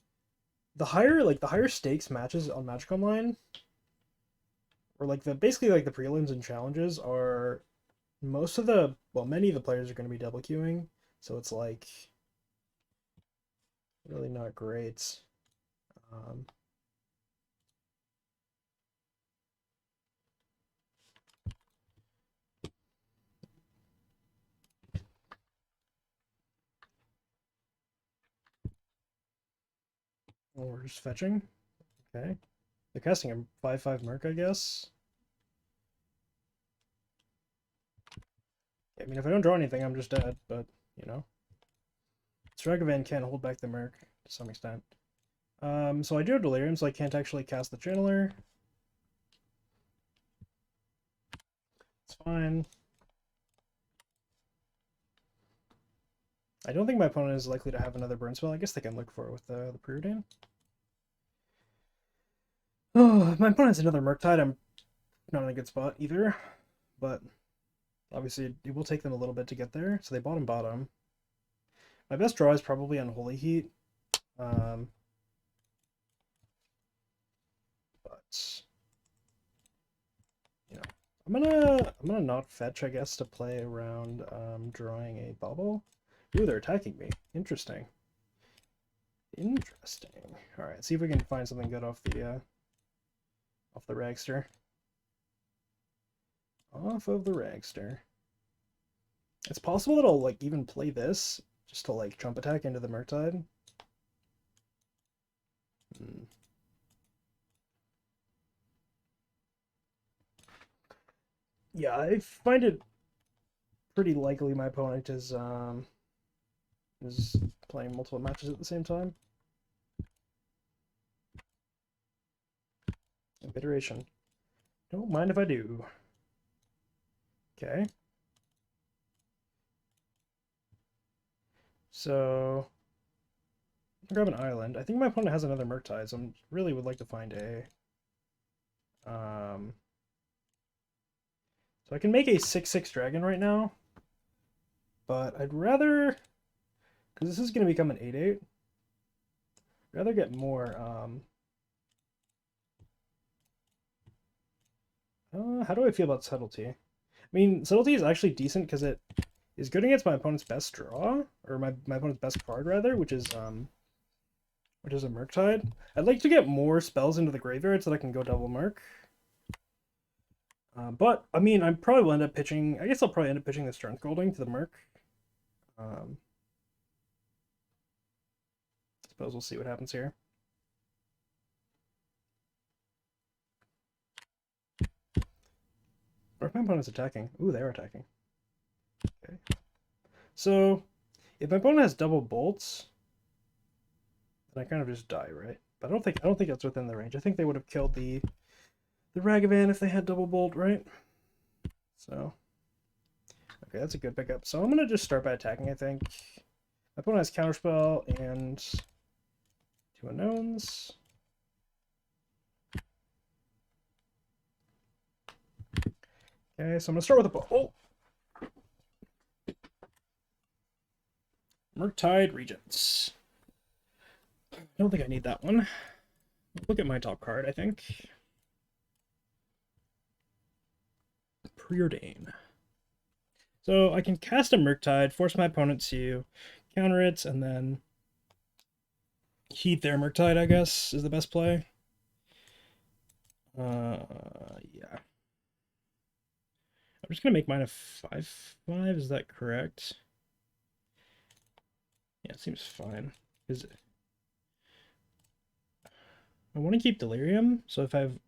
the higher stakes matches on Magic Online, or like the basically like the prelims and challenges, are many of the players are going to be double queuing, so it's like really not great. Um, we're just fetching. Okay. They're casting a 5/5 Merc, I guess. I mean, if I don't draw anything, I'm just dead, but, you know. Stragavan can hold back the Merc to some extent. So I do have Delirium, so I can't actually cast the Channeler. It's fine. I don't think my opponent is likely to have another burn spell. I guess they can look for it with the Preordain. Oh, my opponent has another Murktide. I'm not in a good spot either, but obviously it will take them a little bit to get there. So they bottom. My best draw is probably Unholy Heat. But you know, I'm gonna not fetch, I guess, to play around drawing a bubble. Ooh, they're attacking me. Interesting. Interesting. All right, see if we can find something good off the Ragster. Off of the Ragster. It's possible that I'll like even play this just to like jump attack into the Murktide. Yeah, I find it pretty likely my opponent is playing multiple matches at the same time. Iteration. Don't mind if I do. Okay. So I'll grab an island. I think my opponent has another Murktide, so I really would like to find a. So I can make a 6/6 dragon right now, but I'd rather, because this is going to become an 8/8, rather get more. How do I feel about subtlety? I mean, subtlety is actually decent because it is good against my opponent's best draw, or my opponent's best card rather, which is a Murktide. I'd like to get more spells into the graveyard so that I can go double Murk. But I mean, I probably will end up pitching. I guess I'll probably end up pitching the Strength Golding to the Murk. Suppose we'll see what happens here. Or if my opponent's attacking. Ooh, they're attacking. Okay. So if my opponent has double bolts, then I kind of just die, right? But I don't think that's within the range. I think they would have killed the Ragavan if they had double bolt, right? So okay, that's a good pickup. So I'm gonna just start by attacking, I think. My opponent has counterspell and 2 unknowns. Okay, so I'm gonna start with a bolt. Oh! Murktide Regents. I don't think I need that one. Look at my top card, I think. Preordain. So I can cast a Murktide, force my opponent to counter it, and then heat their Murktide, I guess, is the best play. Yeah. I'm just gonna make mine a 5/5. Is that correct? Yeah, it seems fine. Is it? I want to keep Delirium, so if I've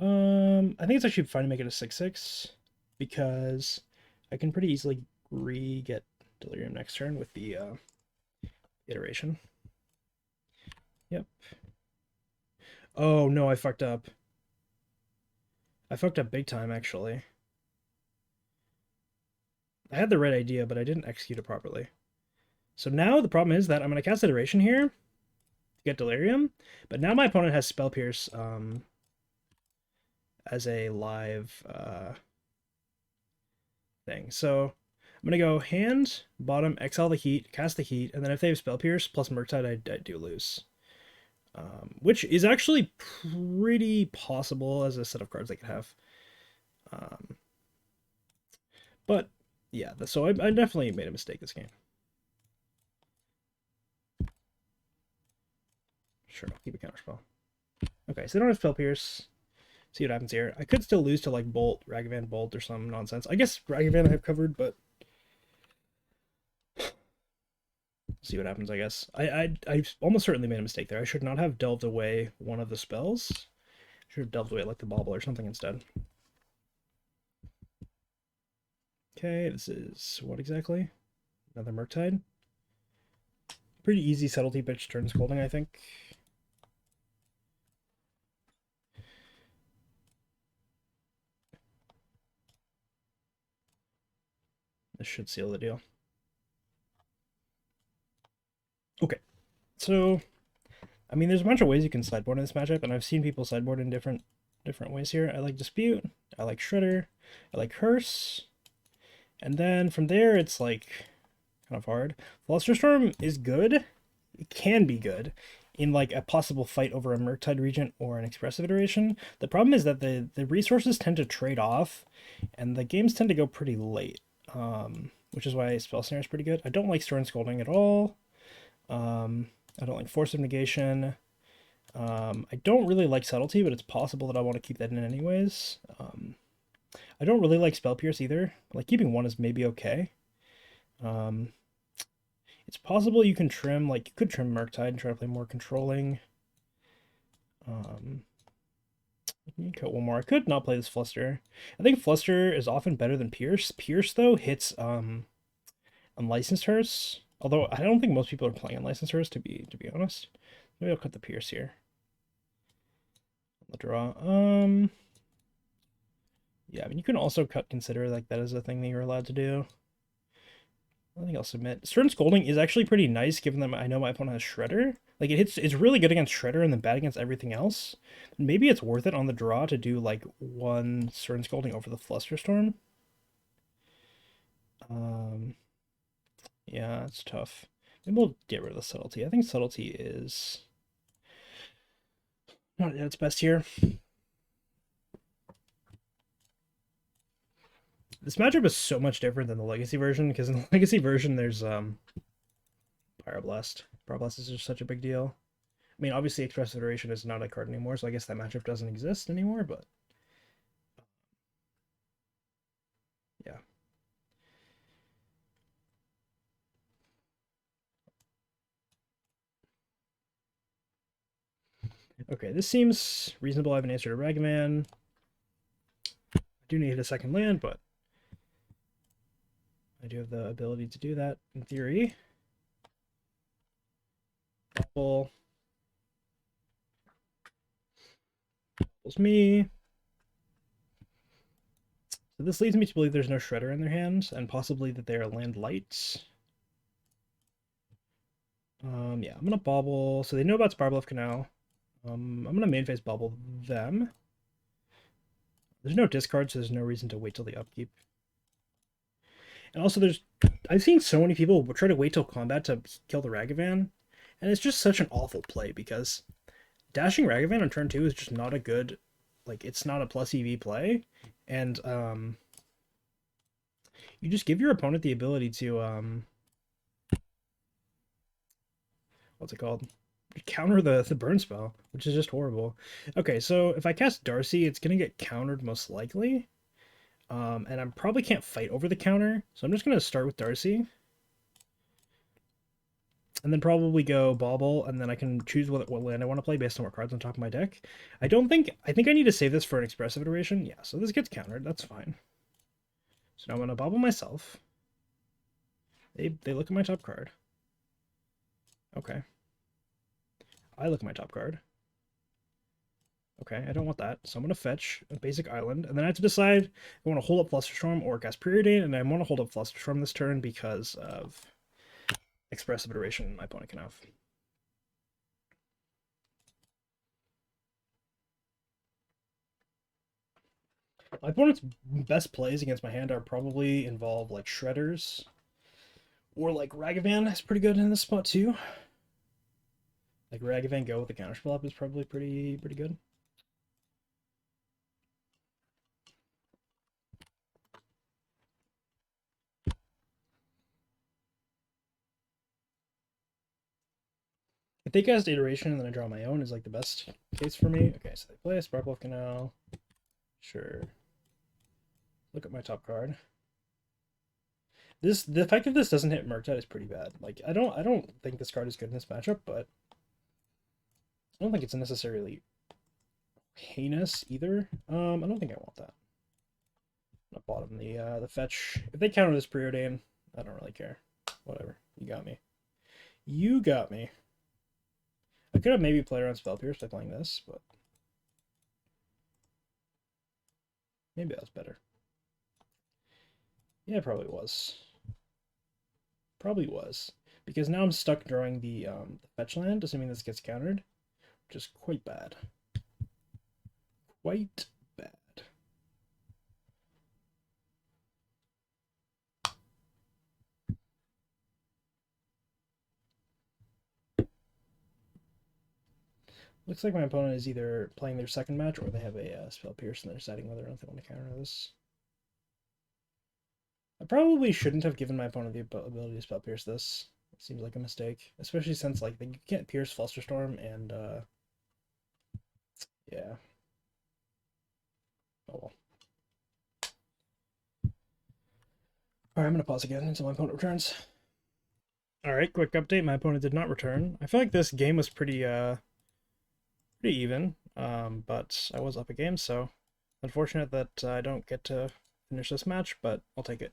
I think it's actually fine to make it a 6/6 because I can pretty easily get Delirium next turn with the iteration. Yep. Oh no, I fucked up. I fucked up big time actually. I had the right idea, but I didn't execute it properly. So now the problem is that I'm gonna cast iteration here to get Delirium, but now my opponent has Spell Pierce as a live thing. So I'm gonna go hand, bottom, exile the heat, cast the heat, and then if they have Spell Pierce plus Murktide, I do lose. Which is actually pretty possible as a set of cards they could have. But yeah, so I definitely made a mistake this game. Sure, I'll keep a counterspell. Okay, so they don't have Spell Pierce. See what happens here. I could still lose to like Bolt, Ragavan Bolt, or some nonsense. I guess Ragavan I have covered, but see what happens. I guess I almost certainly made a mistake there. I should not have delved away one of the spells. I should have delved away like the Bauble or something instead. Okay, this is what exactly? Another Murktide. Pretty easy subtlety pitch turn Scolding, I think. This should seal the deal. Okay, so I mean, there's a bunch of ways you can sideboard in this matchup, and I've seen people sideboard in different ways here. I like Dispute, I like Shredder, I like Curse, and then from there it's like kind of hard. Flusterstorm is good. It can be good in like a possible fight over a Murktide Regent or an Expressive Iteration. The problem is that the resources tend to trade off, and the games tend to go pretty late, which is why Spell Snare is pretty good. I don't like Stern Scolding at all. I don't like Force of Negation. I don't really like Subtlety, but it's possible that I want to keep that in anyways. I don't really like Spell Pierce either. Like, keeping one is maybe okay. It's possible you can trim, like, you could trim Murktide and try to play more controlling. You cut one more. I could not play this Fluster. I think Fluster is often better than Pierce. Pierce, though, hits Unlicensed Hearse. Although I don't think most people are playing Unlicensed Hearse, to be honest. Maybe I'll cut the Pierce here. The draw. Yeah, I mean, you can also consider like that as a thing that you're allowed to do. I think I'll submit. Certain scolding is actually pretty nice, given that I know my opponent has Shredder. Like it's really good against Shredder and then bad against everything else. Maybe it's worth it on the draw to do like one certain scolding over the Flusterstorm. Yeah, it's tough. Maybe we'll get rid of the subtlety. I think subtlety is not at its best here. This matchup is so much different than the Legacy version, because in the Legacy version there's Pyroblast. Pyroblast is just such a big deal. I mean, obviously Expressive Iteration is not a card anymore, so I guess that matchup doesn't exist anymore, but yeah. Okay, this seems reasonable. I have an answer to Ragavan. I do need a second land, but I do have the ability to do that in theory. Bubble. Bubble's me. So this leads me to believe there's no Shredder in their hands, and possibly that they are land lights. Yeah, I'm gonna bobble. So they know about Sparbluff Canal. I'm gonna main phase bubble them. There's no discard, so there's no reason to wait till the upkeep. And also, I've seen so many people try to wait till combat to kill the Ragavan, and it's just such an awful play because dashing Ragavan on turn 2 is just not a good, like, it's not a plus EV play, and you just give your opponent the ability to what's it called? Counter the burn spell, which is just horrible. Okay, so if I cast Darcy, it's gonna get countered most likely. And I probably can't fight over the counter, so I'm just gonna start with Darcy. And then probably go Bauble, and then I can choose what land I want to play based on what cards on top of my deck. I think I need to save this for an Expressive Iteration. Yeah, so this gets countered, that's fine. So now I'm gonna Bauble myself. They look at my top card. Okay. I look at my top card. Okay, I don't want that. So I'm going to fetch a basic island, and then I have to decide if I want to hold up Flusterstorm or cast Preordain, and I want to hold up Flusterstorm this turn because of Expressive Iteration my opponent can have. My opponent's best plays against my hand are probably involve like Shredders, or like Ragavan is pretty good in this spot too. Like Ragavan go with the counterspell up is probably pretty good. If they cast Iteration and then I draw my own is like the best case for me. Okay, so they play a Sparkbluff Canal. Sure. Look at my top card. The fact that this doesn't hit Murktide is pretty bad. Like I don't think this card is good in this matchup, but I don't think it's necessarily heinous either. I don't think I want that. I'm gonna bottom the fetch. If they counter this Preordain, I don't really care. Whatever. You got me. You got me. I could have maybe played around Spell Pierce by playing this, but maybe that was better. Yeah, it probably was. Probably was. Because now I'm stuck drawing the fetch land, assuming this gets countered, which is quite bad. Quite bad. Looks like my opponent is either playing their second match or they have a Spell Pierce and they're deciding whether or not they want to counter this. I probably shouldn't have given my opponent the ability to Spell Pierce this. It seems like a mistake, especially since like you can't pierce Flusterstorm and yeah. Oh well. Alright, I'm gonna pause again until my opponent returns. Alright, quick update. My opponent did not return. I feel like this game was pretty even, but I was up a game, so unfortunate that I don't get to finish this match, but I'll take it.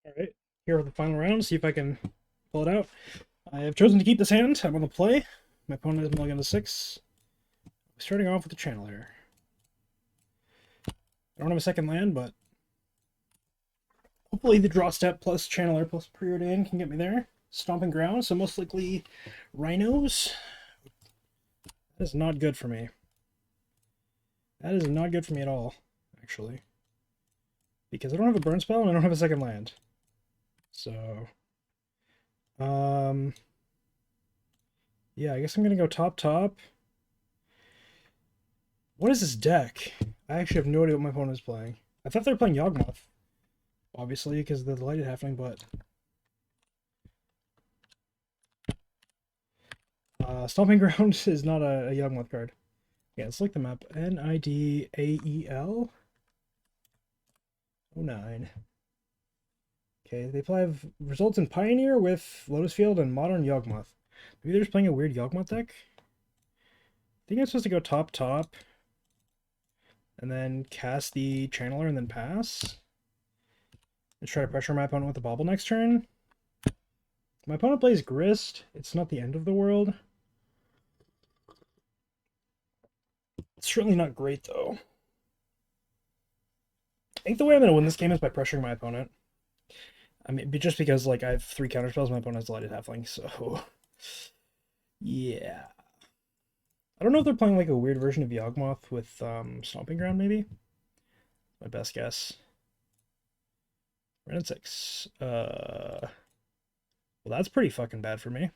Alright, here are the final rounds. See if I can pull it out. I have chosen to keep this hand. I'm on the play. My opponent is mulligan to 6. starting off with the channel here. I don't have a second land, but hopefully the draw step plus channeler plus preordain can get me there. Stomping ground, so most likely rhinos. That is not good for me. That is not good for me at all, actually. Because I don't have a burn spell and I don't have a second land. So, yeah, I guess I'm gonna go top. What is this deck? I actually have no idea what my opponent is playing. I thought they were playing Yawgmoth, obviously, because of the lighted halfling, but Stomping Ground is not a Yawgmoth card. Yeah, let's look the map. NIDAEL 09. Okay, they have results in Pioneer with Lotus Field and Modern Yawgmoth. Maybe they're just playing a weird Yawgmoth deck? I think I'm supposed to go top, and then cast the Channeler and then pass. And try to pressure my opponent with the Bobble next turn. My opponent plays Grist. It's not the end of the world. It's certainly not great, though. I think the way I'm going to win this game is by pressuring my opponent. I mean, just because, like, I have 3 counterspells, my opponent has lighted halfling, so... yeah. I don't know if they're playing, like, a weird version of Yawgmoth with, Stomping Ground, maybe? My best guess. Red and 6. Well, that's pretty fucking bad for me.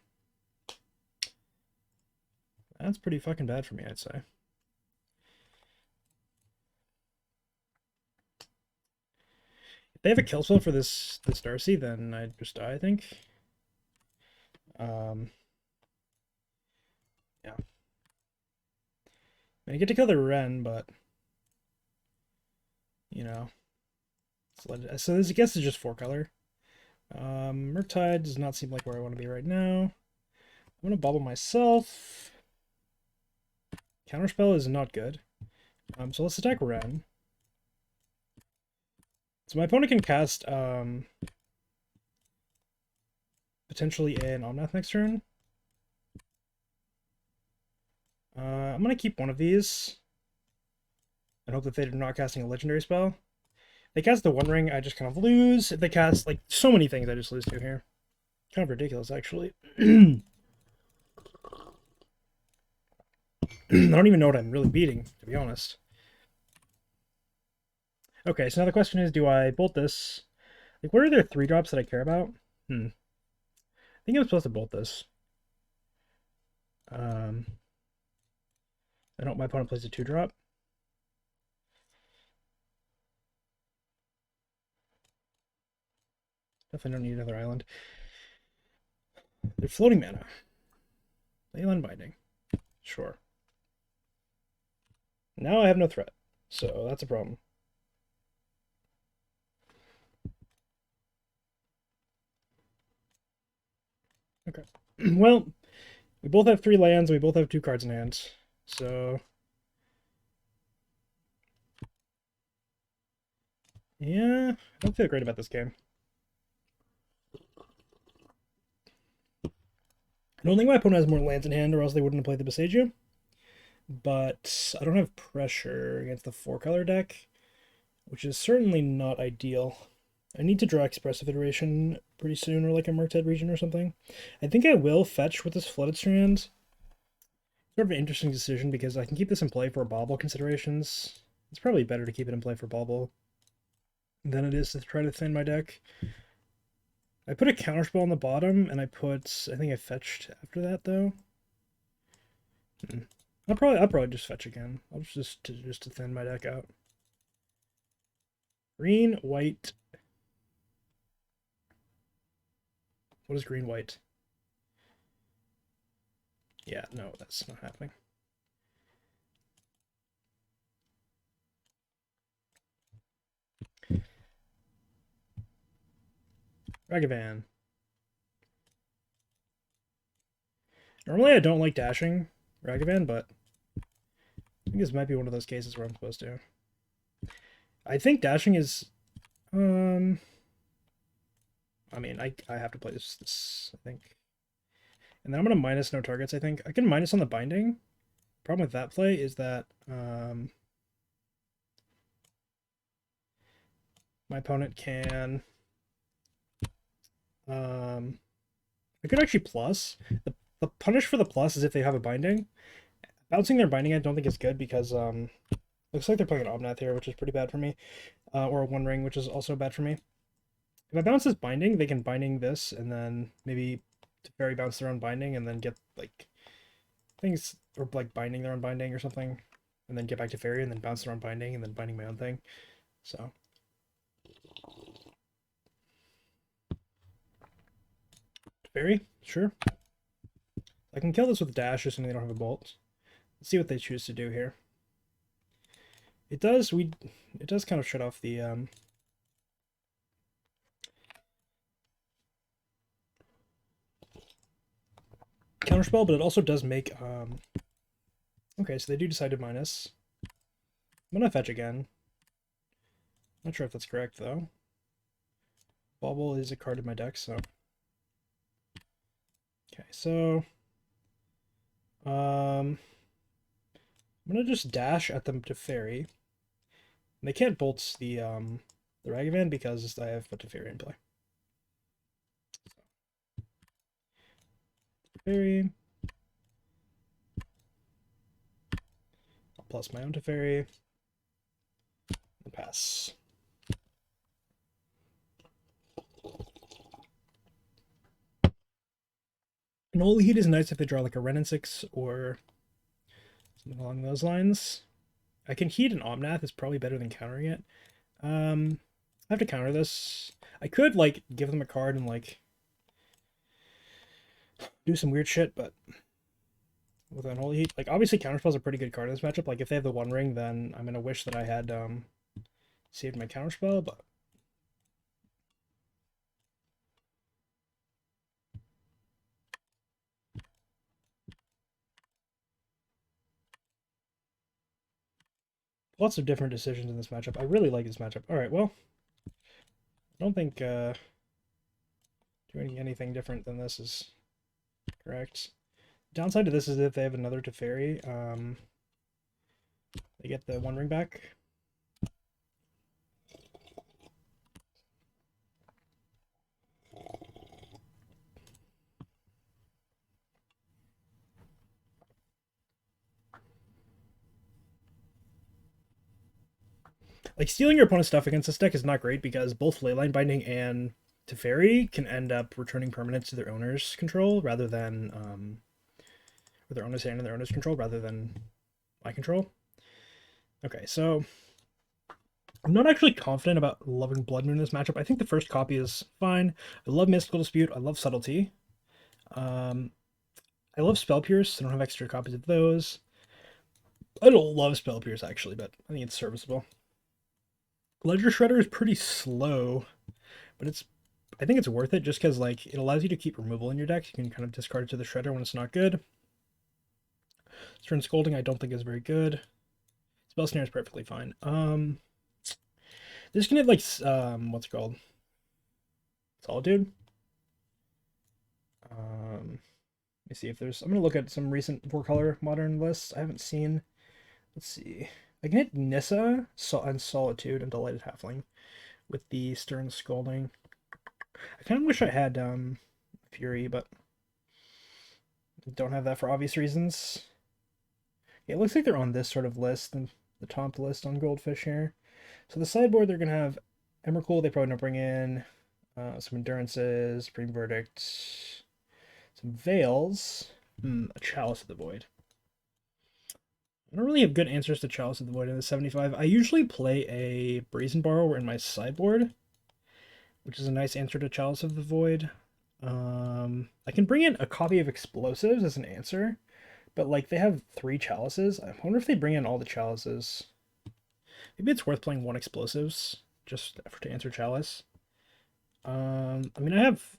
That's pretty fucking bad for me, I'd say. If they have a kill spell for this Darcy, then I'd just die, I think. Yeah. I get to kill the Ren, but you know. So this, I guess, is just 4-color. Murktide does not seem like where I want to be right now. I'm gonna bubble myself. Counterspell is not good. So let's attack Ren. So my opponent can cast potentially an Omnath next turn. I'm gonna keep one of these and hope that they're not casting a legendary spell. If they cast the One Ring, I just kind of lose. If they cast, like, so many things, I just lose to here. Kind of ridiculous, actually. I don't even know what I'm really beating, to be honest. Okay, so now the question is, do I bolt this? Like, what are their 3-drops that I care about? I think I'm supposed to bolt this. I hope my opponent plays a 2-drop. Definitely don't need another island. They're floating mana. Leyline Binding. Sure. Now I have no threat, so that's a problem. Okay. Well, we both have 3 lands, we both have 2 cards in hand, so... yeah, I don't feel great about this game. I don't think my opponent has more lands in hand, or else they wouldn't have played the Besagio. But I don't have pressure against the 4-color deck, which is certainly not ideal. I need to draw Expressive Iteration pretty soon, or like a Murktide region or something. I think I will fetch with this Flooded Strand. Sort of an interesting decision, because I can keep this in play for Bauble considerations. It's probably better to keep it in play for Bauble than it is to try to thin my deck. I put a counterspell on the bottom, and I think I fetched after that, though. I'll probably just fetch again. I'll just to thin my deck out. Green, white. What is green, white? Yeah, no, that's not happening. Ragavan. Normally I don't like dashing Ragavan, but I think this might be one of those cases where I'm supposed to. I think dashing is... I mean, I have to play this, I think. And then I'm going to minus no targets, I think. I can minus on the binding, problem with that play is that my opponent can I could actually plus. The punish for the plus is if they have a binding. Bouncing their binding I don't think is good because looks like they're playing an Omnath here, which is pretty bad for me. Or a One Ring, which is also bad for me. If I bounce this binding, they can binding this and then maybe Teferi bounce their own binding and then get like things, or like binding their own binding or something, and then get back to Fairy and then bounce their own binding and then binding my own thing. So Fairy, sure. I can kill this with dash assuming they don't have a bolt. Let's see what they choose to do here. It does kind of shut off the counterspell, but it also does make okay, so they do decide to minus. I'm gonna fetch again. Not sure if that's correct though. Bauble is a card in my deck, so okay, so I'm gonna just dash at them to Fairy. And they can't bolt the Ragavan because I have a Teferi in play. Teferi. I'll plus my own Teferi. And pass. An Holy Heat is nice if they draw like a Ren and 6 or something along those lines. I can heat an Omnath, is probably better than countering it. I have to counter this. I could like give them a card and like do some weird shit, but with Unholy Heat, like obviously Counterspell's a pretty good card in this matchup. Like if they have the One Ring, then I'm gonna wish that I had saved my Counterspell, but lots of different decisions in this matchup. I really like this matchup. All right, well, I don't think doing anything different than this is correct. Downside to this is if they have another Teferi, they get the One Ring back. Like stealing your opponent's stuff against this deck is not great because both Leyline Binding and Teferi can end up returning permanents to their owner's control rather than or their owner's hand and their owner's control rather than my control. Okay, so I'm not actually confident about loving Blood Moon in this matchup. I think the first copy is fine. I love Mystical Dispute. I love Subtlety. I love Spell Pierce. I don't have extra copies of those. I don't love Spell Pierce actually, but I think it's serviceable. Ledger Shredder is pretty slow, but I think it's worth it just because like it allows you to keep removal in your deck. You can kind of discard it to the Shredder when it's not good. Stern Scolding I don't think is very good. Spell Snare is perfectly fine. This can have like what's it called? Solitude. Let me see if there's. I'm gonna look at some recent 4-color modern lists. I haven't seen. Let's see. I can hit Nissa and Solitude and Delighted Halfling with the Stern Scolding. I kind of wish I had Fury, but don't have that for obvious reasons. Yeah, it looks like they're on this sort of list, and the top list on Goldfish here. So the sideboard, they're going to have Emrakul. They probably don't bring in some Endurances, Supreme Verdict, some Veils, a Chalice of the Void. I don't really have good answers to Chalice of the Void in the 75. I usually play a Brazen Borrower in my sideboard, which is a nice answer to Chalice of the Void. I can bring in a copy of Explosives as an answer, but like they have 3 Chalices. I wonder if they bring in all the Chalices. Maybe it's worth playing 1 Explosives just to answer Chalice. I mean, I have,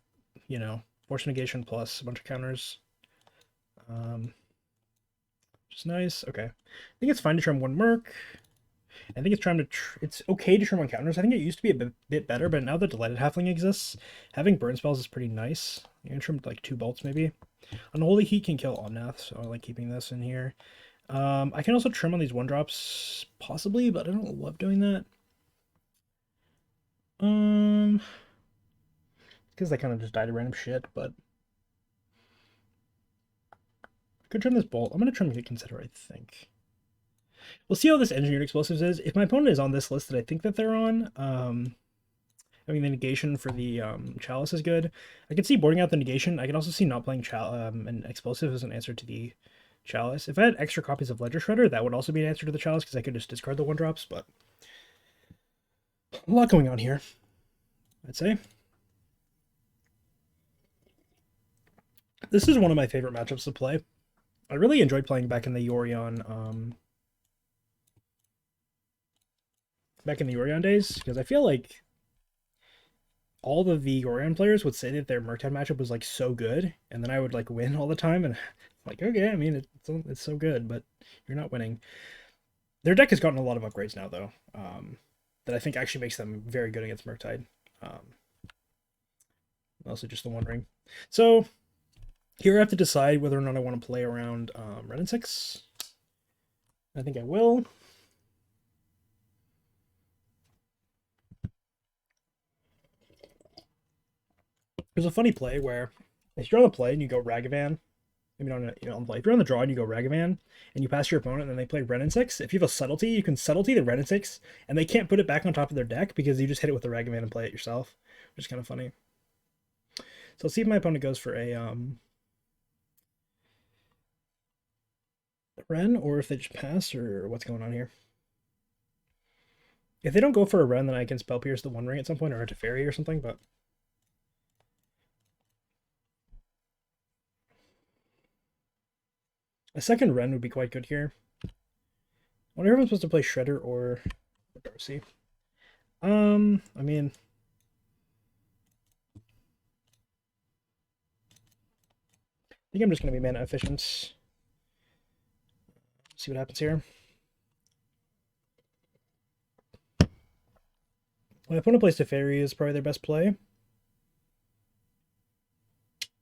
you know, Force Negation plus a bunch of counters. Which is nice. Okay. I think it's fine to trim 1 Merc. I think it's trying to. It's okay to trim 1 counters. I think it used to be a bit better, but now that Delighted Halfling exists, having burn spells is pretty nice. You can trim like 2 bolts maybe. Unholy Heat can kill Omnath, so I like keeping this in here. I can also trim on these 1-drops, possibly, but I don't love doing that. Because they kind of just died to random shit, but I could trim this bolt. I'm going to trim the consider, I think. We'll see how this engineered explosives is. If my opponent is on this list that I think that they're on, I mean, the negation for the chalice is good. I can see boarding out the negation. I can also see not playing an explosive as an answer to the chalice. If I had extra copies of Ledger Shredder, that would also be an answer to the chalice because I could just discard the 1-drops, but a lot going on here, I'd say. This is one of my favorite matchups to play. I really enjoyed playing back in the Yorion days because I feel like all of the Yorion players would say that their Murktide matchup was like so good, and then I would like win all the time, and like, okay, I mean it's so good, but you're not winning. Their deck has gotten a lot of upgrades now, though, that I think actually makes them very good against Murktide. Also, just the One Ring. So here I have to decide whether or not I want to play around Ren and 6. I think I will. There's a funny play where if you're on the play and you go Ragavan, maybe not on the play. If you're on the draw and you go Ragavan and you pass your opponent and then they play Ren and 6, if you have a subtlety, you can subtlety the Ren and 6 and they can't put it back on top of their deck because you just hit it with the Ragavan and play it yourself, which is kind of funny. So let's see if my opponent goes for a Ren or if they just pass or what's going on here. If they don't go for a Ren, then I can Spell Pierce the One Ring at some point or a Teferi or something, but a second Ren would be quite good here. I wonder if I'm supposed to play Shredder or Darcy. I mean, I think I'm just going to be mana efficient. See what happens here. My opponent plays Teferi is probably their best play.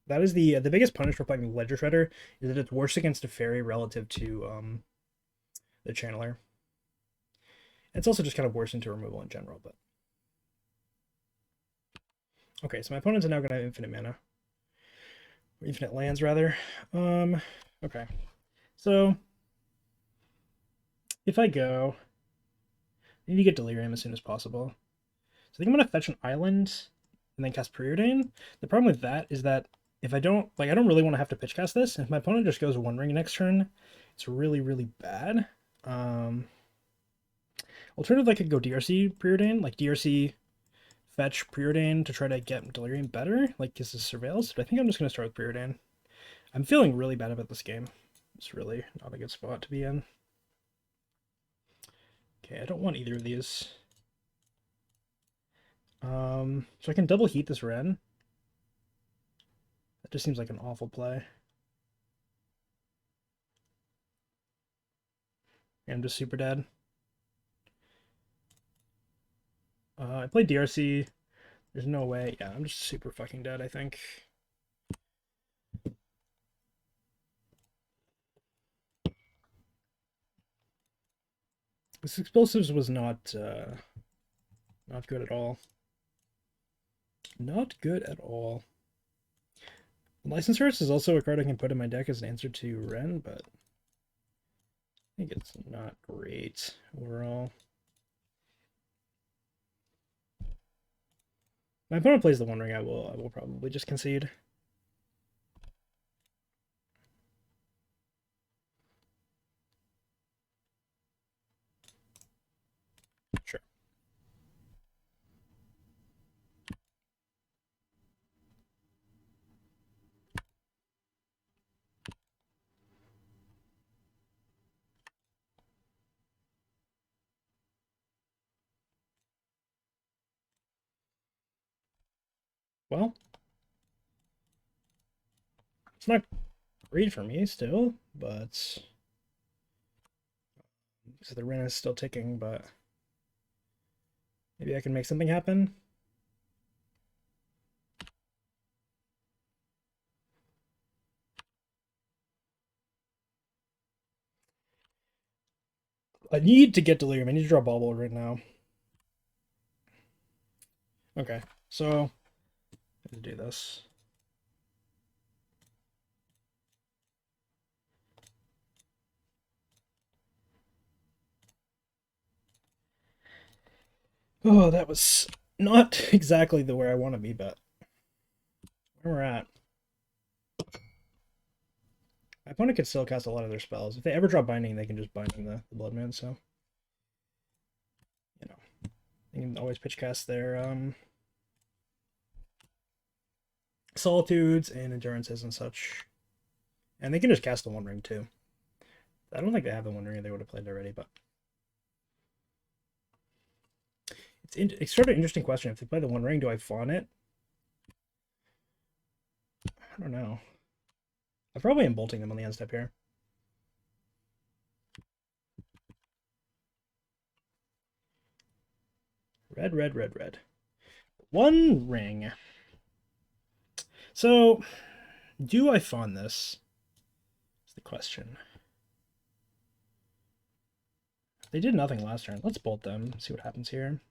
That is the biggest punish for playing Ledger Shredder is that it's worse against Teferi relative to the Channeler. It's also just kind of worse into removal in general, but okay, so my opponents are now going to have infinite mana. Or infinite lands, rather. Okay. So, if I go, I need to get Delirium as soon as possible. So I think I'm going to fetch an island and then cast Preordain. The problem with that is that if I don't, like, I don't really want to have to pitch cast this. If my opponent just goes One Ring next turn, it's really, really bad. Alternatively, I could go DRC Preordain, like DRC fetch Preordain to try to get Delirium better, like this is Surveils, but I think I'm just going to start with Preordain. I'm feeling really bad about this game. It's really not a good spot to be in. Okay, I don't want either of these. So I can double heat this Ren. That just seems like an awful play. I'm just super dead. I played DRC. There's no way. Yeah, I'm just super fucking dead, I think. This explosives was not good at all. Not good at all. Licensors is also a card I can put in my deck as an answer to Ren, but I think it's not great overall. My opponent plays the One Ring, I will probably just concede. Sure. Well, it's not great for me still, but so the Ren is still ticking, but maybe I can make something happen. I need to get Delirium. I need to draw Bauble right now. Okay, so let's do this. Oh, that was not exactly the where I want to be, but where we're at. My opponent could still cast a lot of their spells. If they ever draw Binding, they can just Binding the Blood Moon, so you know. They can always pitch cast their Solitudes and Endurances and such. And they can just cast the One Ring too. I don't think they have the One Ring, they would have played already, but it's sort of an interesting question. If they play the One Ring, do I fawn it? I don't know. I probably am bolting them on the end step here. Red, red, red, red. One ring. So, do I fawn this? That's the question. They did nothing last turn. Let's bolt them, see what happens here.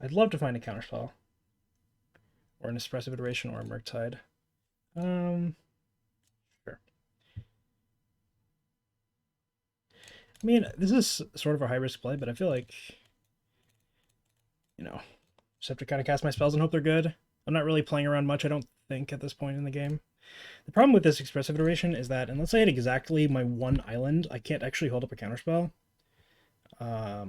I'd love to find a counterspell. Or an Espressive Iteration or a Murktide. Sure. I mean, this is sort of a high-risk play, but I feel like, you know, just have to kind of cast my spells and hope they're good. I'm not really playing around much, I don't think, at this point in the game. The problem with this Expressive Iteration is that unless I hit exactly my one island, I can't actually hold up a counterspell. My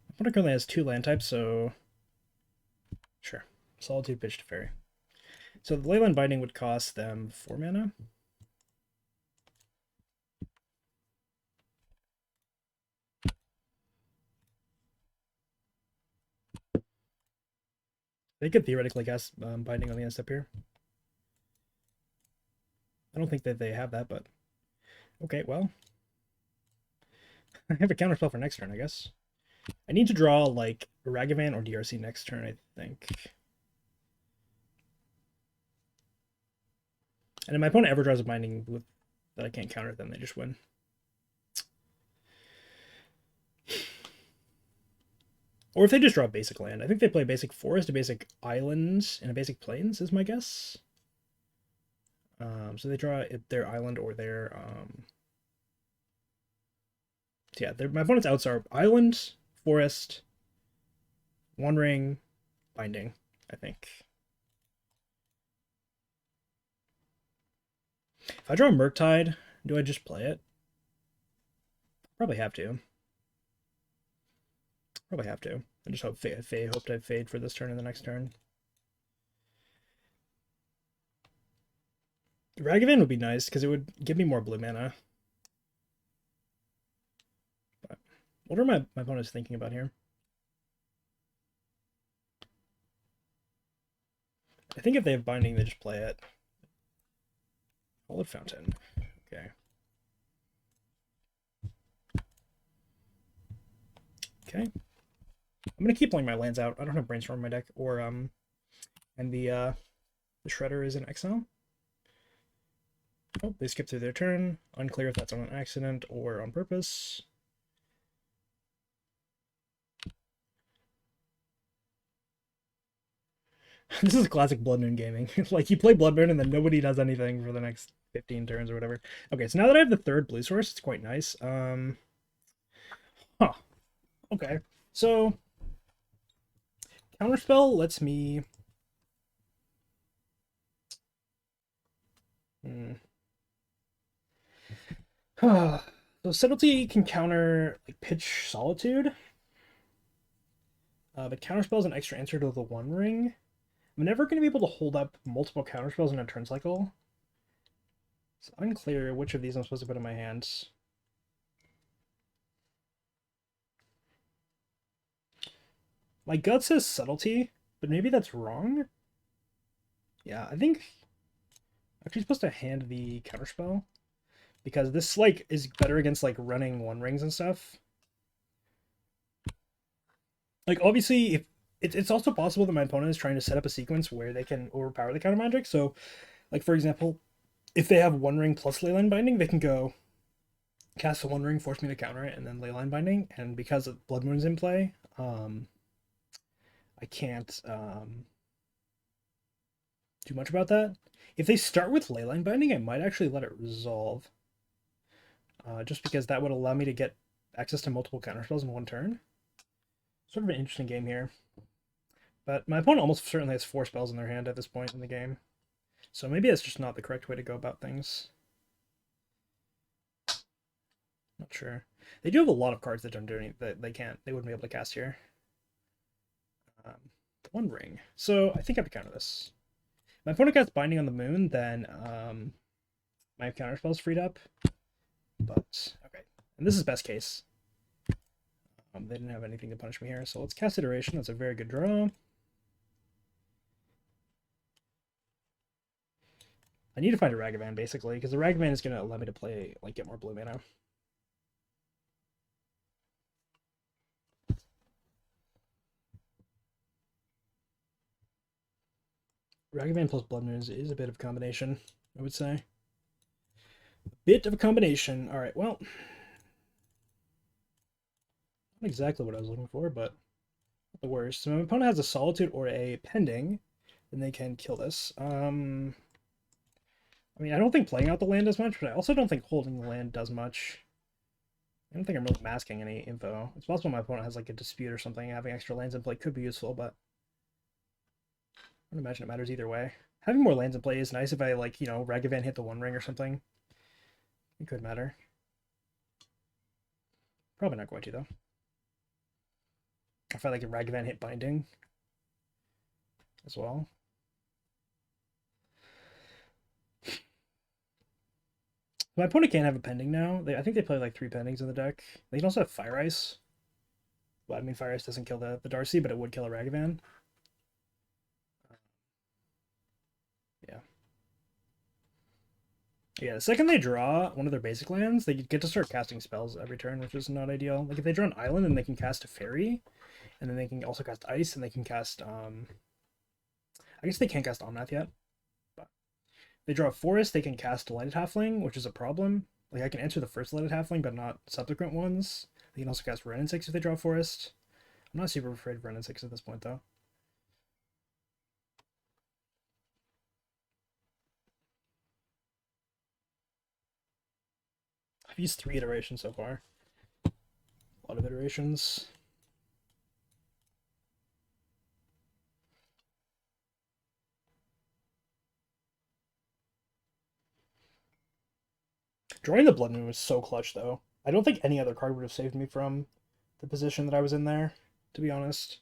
opponent currently has 2 land types, so sure. Solitude, Pitch to Fairy. So the Leyline Binding would cost them 4 mana. They could theoretically cast Binding on the end step here. I don't think that they have that, but okay, well. I have a counterspell for next turn, I guess. I need to draw, like, Ragavan or DRC next turn, I think. And if my opponent ever draws a Binding with that I can't counter, then they just win. Or if they just draw a basic land. I think they play basic forest, a basic island, and a basic plains, is my guess. So they draw their island or their... So yeah, my opponent's outs are island, forest, One Ring, Binding, I think. If I draw Murktide, do I just play it? Probably have to. Probably have to. I just hope hoped I'd fade for this turn and the next turn. Ragavan would be nice because it would give me more blue mana. But what are my opponents thinking about here? I think if they have Binding, they just play it. Solid Fountain. Okay. Okay. I'm gonna keep playing my lands out. I don't have Brainstorm in my deck, or and the Shredder is in exile. Oh, they skipped through their turn. Unclear if that's on an accident or on purpose. This is classic Blood Moon gaming. Like, you play Blood Moon and then nobody does anything for the next 15 turns or whatever. Okay, so now that I have the 3rd blue source, it's quite nice. Huh. Okay. So Counterspell lets me so Subtlety can counter like Pitch Solitude. But Counterspell is an extra answer to the One Ring. I'm never going to be able to hold up multiple counterspells in a turn cycle. It's unclear which of these I'm supposed to put in my hands. My gut says Subtlety, but maybe that's wrong. Yeah, I think I'm actually supposed to hand the counterspell because this like is better against like running One Rings and stuff. Like obviously, if it's also possible that my opponent is trying to set up a sequence where they can overpower the counter magic. So, like for example, if they have One Ring plus Leyline Binding, they can go cast the One Ring, force me to counter it, and then Leyline Binding. And because Blood Moon's in play, I can't do much about that. If they start with Leyline Binding, I might actually let it resolve. Just because that would allow me to get access to multiple counterspells in one turn. Sort of an interesting game here. But my opponent almost certainly has 4 spells in their hand at this point in the game. So maybe that's just not the correct way to go about things. Not sure. They do have a lot of cards that don't do anything that they wouldn't be able to cast here. One Ring. So I think I have to counter this. My opponent casts Binding on the Moon, then my counterspell's freed up. But okay. And this is best case. They didn't have anything to punish me here, so let's cast Iteration. That's a very good draw. I need to find a Ragavan, basically, because the Ragavan is going to allow me to play, like, get more blue mana. Ragavan plus Blood Moon is a bit of a combination, I would say. A bit of a combination. All right, well, not exactly what I was looking for, but not the worst. So my opponent has a Solitude or a Pending, then they can kill this. I mean, I don't think playing out the land does much, but I also don't think holding the land does much. I don't think I'm really masking any info. It's possible my opponent has like a dispute or something. Having extra lands in play could be useful, but I don't imagine it matters either way. Having more lands in play is nice if I, like, you know, Ragavan hit the One Ring or something. It could matter. Probably not going to, though. I felt like a Ragavan hit Binding as well. My opponent can't have a Pending now. I think they play like 3 Pendings in the deck. They can also have Fire Ice. Well, I mean, Fire Ice doesn't kill the Darcy, but it would kill a Ragavan. Yeah. Yeah, the second they draw one of their basic lands, they get to start casting spells every turn, which is not ideal. Like, if they draw an island, then they can cast a fairy, and then they can also cast ice, and they can cast, I guess they can't cast Omnath yet, but if they draw a forest, they can cast Lighted Halfling, which is a problem. Like, I can enter the first Lighted Halfling, but not subsequent ones. They can also cast Renin 6 if they draw a forest. I'm not super afraid of Renin 6 at this point, though. I've used 3 iterations so far. A lot of iterations. Drawing the Blood Moon was so clutch, though. I don't think any other card would have saved me from the position that I was in there, to be honest.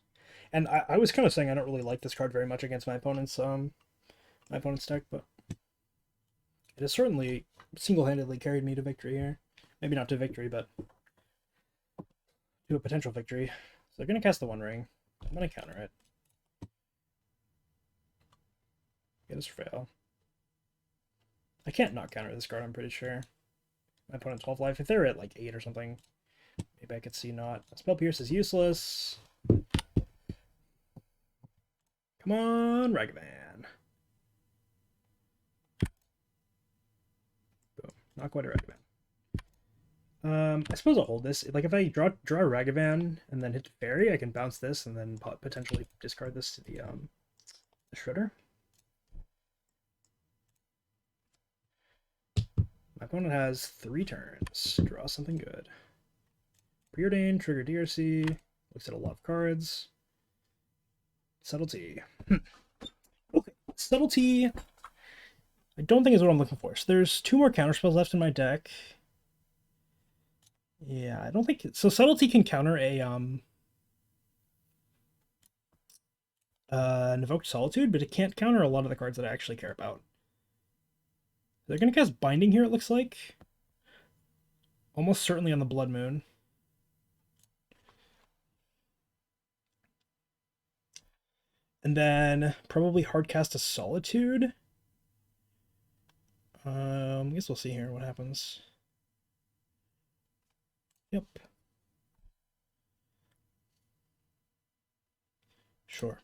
And I was kind of saying I don't really like this card very much against my opponent's deck, but it has certainly single-handedly carried me to victory here. Maybe not to victory, but to a potential victory. So they're gonna cast the One Ring. I'm gonna counter it. Get us fail. I can't not counter this card, I'm pretty sure. My opponent 12 life. If they're at like 8 or something, maybe I could see not. Spell Pierce is useless. Come on, Ragavan. Boom. Not quite a Ragavan. I suppose I'll hold this. Like, if I draw Ragavan and then hit Fairy, I can bounce this and then potentially discard this to the Shredder. My opponent has 3 turns. Draw something good. Preordain, trigger DRC. Looks at a lot of cards. Subtlety. Okay, Subtlety. I don't think is what I'm looking for. So there's 2 more counterspells left in my deck. Yeah, I don't think so. Subtlety can counter a an Evoked Solitude, but it can't counter a lot of the cards that I actually care about. They're gonna cast Binding here, it looks like. Almost certainly on the Blood Moon. And then probably hardcast a Solitude. I guess we'll see here what happens. Yep. Sure.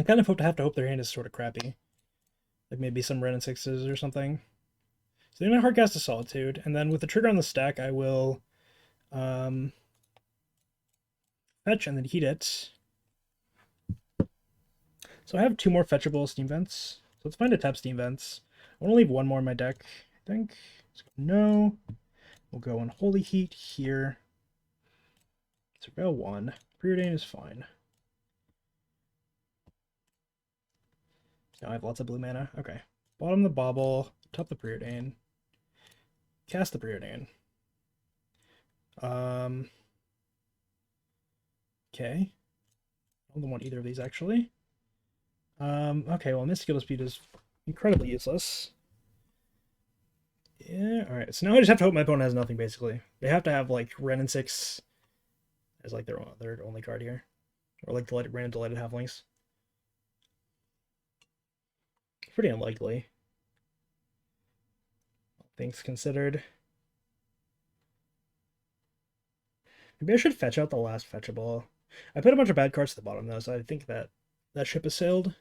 kind of have to hope their hand is sort of crappy. Like maybe some Ren and Sixes or something. So they're going to hardcast a Solitude, and then with the trigger on the stack, I will fetch and then heat it. So I have 2 more fetchable Steam Vents. So let's find a tap Steam Vents. I want to leave 1 more in my deck, I think. Let's go no. We'll go on Holy Heat here. So go 1. Preordain is fine. Now I have lots of blue mana. Okay. Bottom the Bauble, top the Preordain. Cast the Preordain. Okay. I don't want either of these actually. Okay, well, Mystical Speed is incredibly useless. Yeah, alright. So now I just have to hope my opponent has nothing, basically. They have to have, like, Ren and 6 as, like, their only card here. Or, like, random Delighted Halflings. Pretty unlikely. Things considered. Maybe I should fetch out the last fetchable. I put a bunch of bad cards to the bottom, though, so I think that ship has sailed.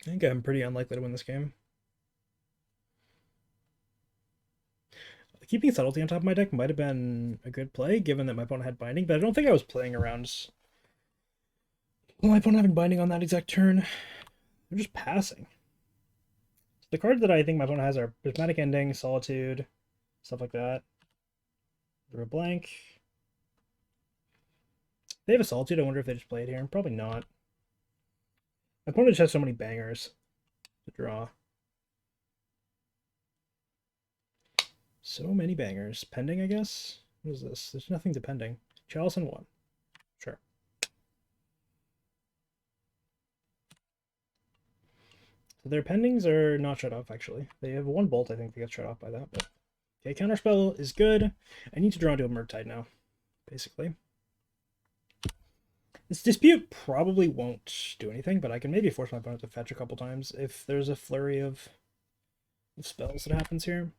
I think I'm pretty unlikely to win this game. Keeping Subtlety on top of my deck might have been a good play, given that my opponent had Binding, but I don't think I was playing around my opponent having Binding on that exact turn. They're just passing. So the cards that I think my opponent has are Prismatic Ending, Solitude, stuff like that. They're a blank. They have a Solitude. I wonder if they just play it here. Probably not. My opponent just has so many bangers to draw. So many bangers. Pending, I guess? What is this? There's nothing to pending. Chalice and 1. Sure. So their pendings are not shut off, actually. They have 1 bolt, I think, that gets shut off by that. But okay, Counterspell is good. I need to draw into a Murktide now, basically. This Dispute probably won't do anything, but I can maybe force my opponent to fetch a couple times if there's a flurry of spells that happens here.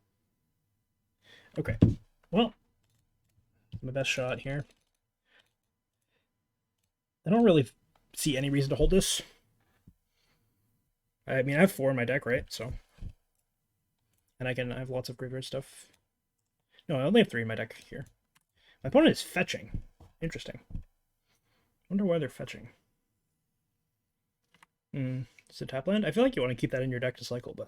Okay, well, my best shot here. I don't really see any reason to hold this. I mean, I have 4 in my deck, right? So, and I have lots of graveyard stuff. No, I only have 3 in my deck here. My opponent is fetching. Interesting. Wonder why they're fetching. It's a tap land. I feel like you want to keep that in your deck to cycle, but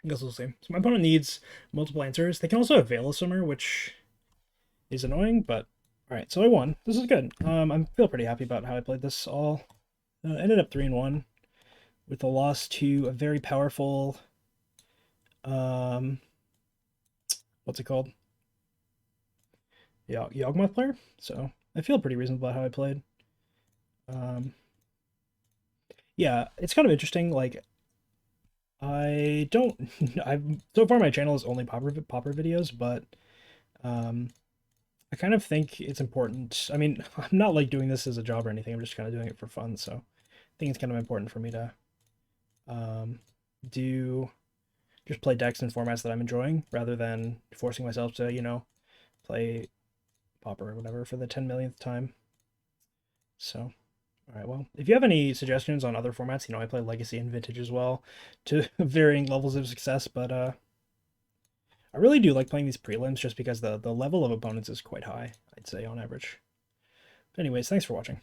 I guess we'll see. So my opponent needs multiple answers. They can also have Veil of Summer, which is annoying, but alright, so I won. This is good. I feel pretty happy about how I played this all. Ended up 3-1 with a loss to a very powerful what's it called? Yeah, Yawgmoth player. So I feel pretty reasonable about how I played. Yeah, it's kind of interesting. Like, I don't. I've so far my channel is only pauper videos, but I kind of think it's important. I mean, I'm not like doing this as a job or anything. I'm just kind of doing it for fun. So I think it's kind of important for me to just play decks and formats that I'm enjoying rather than forcing myself to, you know, play pauper or whatever for the 10 millionth time. So, all right, well, if you have any suggestions on other formats, you know, I play Legacy and Vintage as well to varying levels of success, but I really do like playing these prelims just because the level of opponents is quite high, I'd say, on average. But anyways, thanks for watching.